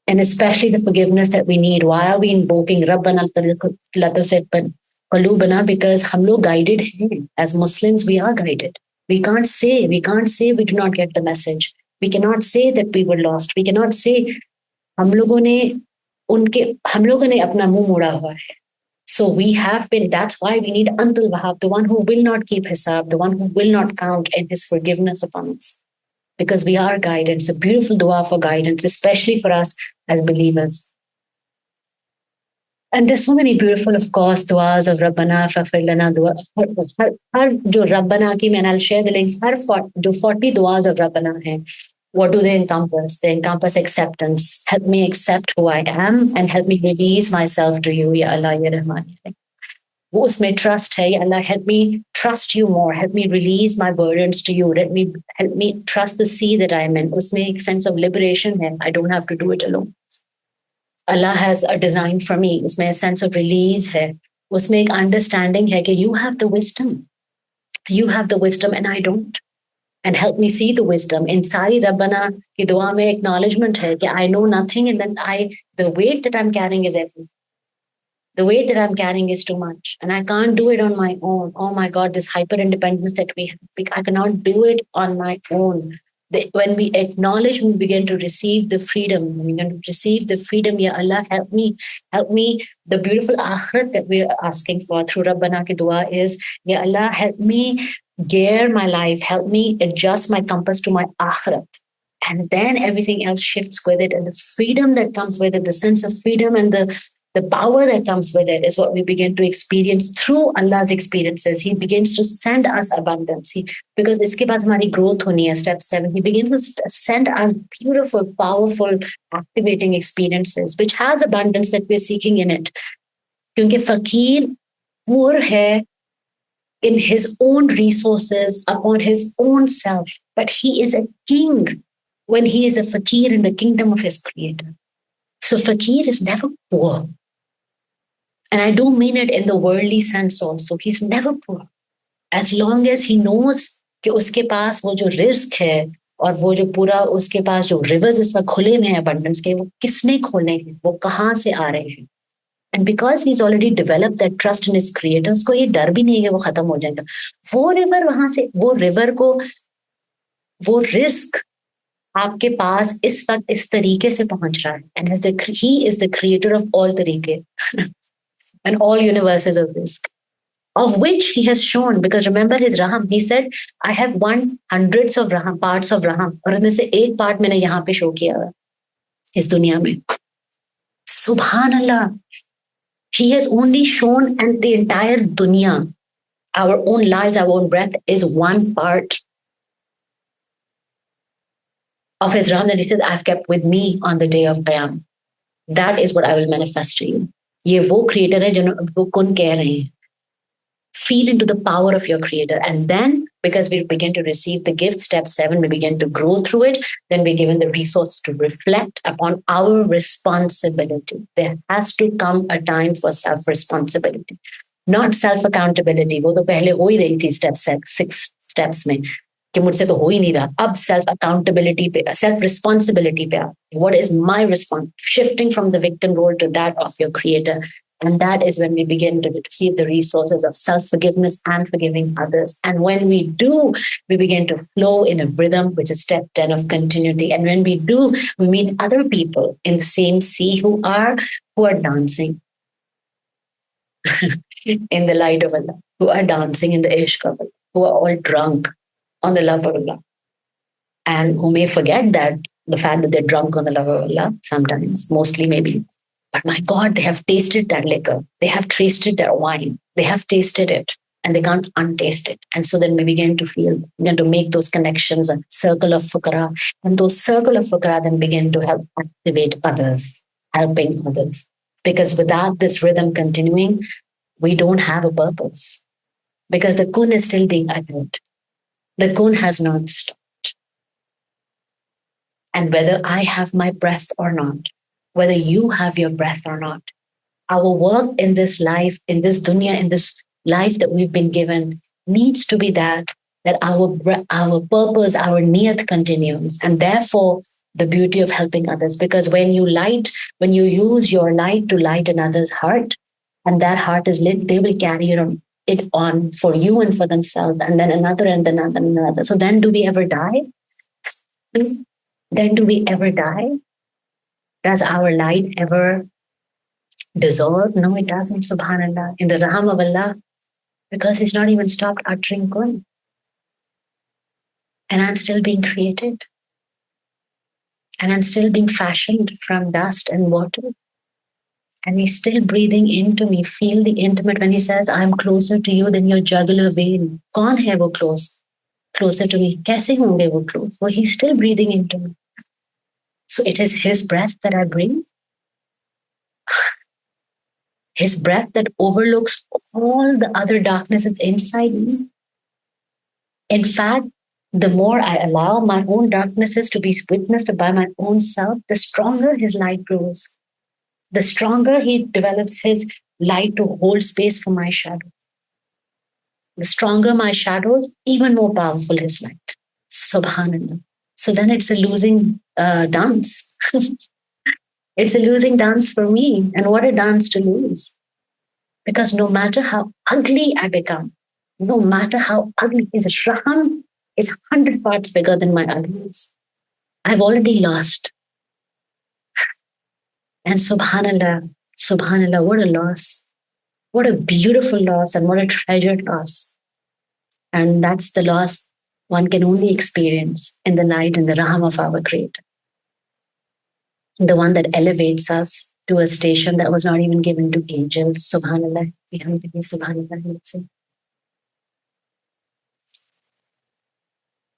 And especially the forgiveness that we need. Why are we invoking Rabbana la tuzigh qulubana? Because हम लोग guided हैं. As Muslims, we are guided. We can't say we do not get the message. We cannot say that we were lost. We cannot say हम लोगों ने अपना मुंह मोड़ा हुआ है. So we have been, that's why we need Antul Wahab, the one who will not keep hisab, the one who will not count in his forgiveness upon us. Because we are guidance, a beautiful dua for guidance, especially for us as believers. And there's so many beautiful, of course, duas of Rabbana, Faghfir Lana, dua. Har jo Rabbana ki, and I'll share the link, har 40 duas of Rabbana hai. What do they encompass? They encompass acceptance. Help me accept who I am and help me release myself to you, Ya Allah, Ya Rahman. वो उसमें trust है, Ya Allah, help me trust you more. Help me release my burdens to you. Help me trust the sea that I'm in. उसमें एक sense of liberation है. I don't have to do it alone. Allah has a design for me. उसमें a sense of release है. उसमें एक understanding है कि you have the wisdom. You have the wisdom and I don't. And help me see the wisdom. In Sari Rabbana ki dua mein acknowledgement hai कि I know nothing and then the weight that I'm carrying is everything. The weight that I'm carrying is too much and I can't do it on my own. Oh my God, this hyper independence that we have, I cannot do it on my own. When we acknowledge, we begin to receive the freedom. We begin to receive the freedom. Ya Allah, help me. The beautiful Aakhira that we're asking for through Rabbana ki dua is, Ya Allah, help me gear my life. Help me adjust my compass to my Aakhira. And then everything else shifts with it. And the freedom that comes with it, the sense of freedom and the power that comes with it is what we begin to experience through Allah's experiences. He begins to send us abundance. Because iske baad hamari growth honi hai, step 7. He begins to send us beautiful, powerful, activating experiences, which has abundance that we're seeking in it. Kyunki fakir poor hai in his own resources, upon his own self. But he is a king when he is a fakir in the kingdom of his creator. So fakir is never poor. And I do mean it in the worldly sense also. He's never poor. As long as he knows कि उसके पास वो जो risk है और वो जो पूरा उसके पास जो रिवर्स इस वक्त खुले हुए हैं abundance के, वो किसने खोले हैं, वो कहाँ से आ रहे हैं. And because he's already developed that trust in his creator, उसको ये डर भी नहीं है वो खत्म हो जाएगा. वो रिवर वहां से, वो रिवर को, वो रिस्क आपके पास इस वक्त इस तरीके से पहुंच रहा है. And he is the creator of all तरीके and all universes of risk, of which he has shown. Because remember his Raham, he said, I have hundreds of Raham, parts of Raham, और इनमें से एक part मैंने यहाँ पे show किया है इस दुनिया में. Subhanallah. He has only shown, and the entire dunya, our own lives, our own breath is one part of his Raham that he says, I've kept with me on the day of Qiyam. That is what I will manifest to you. ये वो creator है जो वो कौन कह रहे हैं. Feel into the power of your creator. And then, because we begin to receive the gift, step 7, we begin to grow through it. Then we're given the resource to reflect upon our responsibility. There has to come a time for self-responsibility. Not self accountability. वो तो पहले हो ही रही थी six steps में कि मुझसे तो हो ही नहीं रहा. अब self accountability पे, self responsibility पे आओ. What is my response? Shifting from the victim role to that of your creator. And that is when we begin to receive the resources of self forgiveness and forgiving others. And when we do, we begin to flow in a rhythm, which is step 10 of continuity. And when we do, we meet other people in the same sea who are dancing in the light of Allah, who are dancing in the ishq of Allah, who are all drunk on the love of Allah, and who may forget that the fact that they're drunk on the love of Allah sometimes, mostly maybe. But my God, they have tasted that liquor. They have tasted that wine. They have tasted it and they can't untaste it. And so then we begin to make those connections, a circle of fukara. And those circle of fukara then begin to help activate others, helping others. Because without this rhythm continuing, we don't have a purpose. Because the kun is still being uttered. The kun has not stopped. And whether I have my breath or not, whether you have your breath or not, our work in this life, in this dunya, in this life that we've been given, needs to be that our purpose, our niyat continues. And therefore, the beauty of helping others. Because when you use your light to light another's heart, and that heart is lit, they will carry it on for you and for themselves, and then another and then another and another. So then do we ever die? Then do we ever die? Does our light ever dissolve? No, it doesn't, subhanAllah. In the raham of Allah, because He's not even stopped uttering kun. And I'm still being created. And I'm still being fashioned from dust and water. And He's still breathing into me. Feel the intimate when He says, I'm closer to you than your jugular vein. Kaun hai wo closer to me? Kaise honge wo close? Well, He's still breathing into me. So it is His breath that I breathe. His breath that overlooks all the other darknesses inside me. In fact, the more I allow my own darknesses to be witnessed by my own self, the stronger His light grows. The stronger He develops His light to hold space for my shadow. The stronger my shadows, even more powerful His light. Subhanallah. So then it's a losing dance. It's a losing dance for me. And what a dance to lose. Because no matter how ugly I become, no matter how ugly, His raham is 100 parts bigger than my ugliness. I've already lost. And subhanallah, what a loss. What a beautiful loss and what a treasured loss. And that's the loss one can only experience in the light and the raham of our Creator. The one that elevates us to a station that was not even given to angels. Subhanallah. Subhanallah.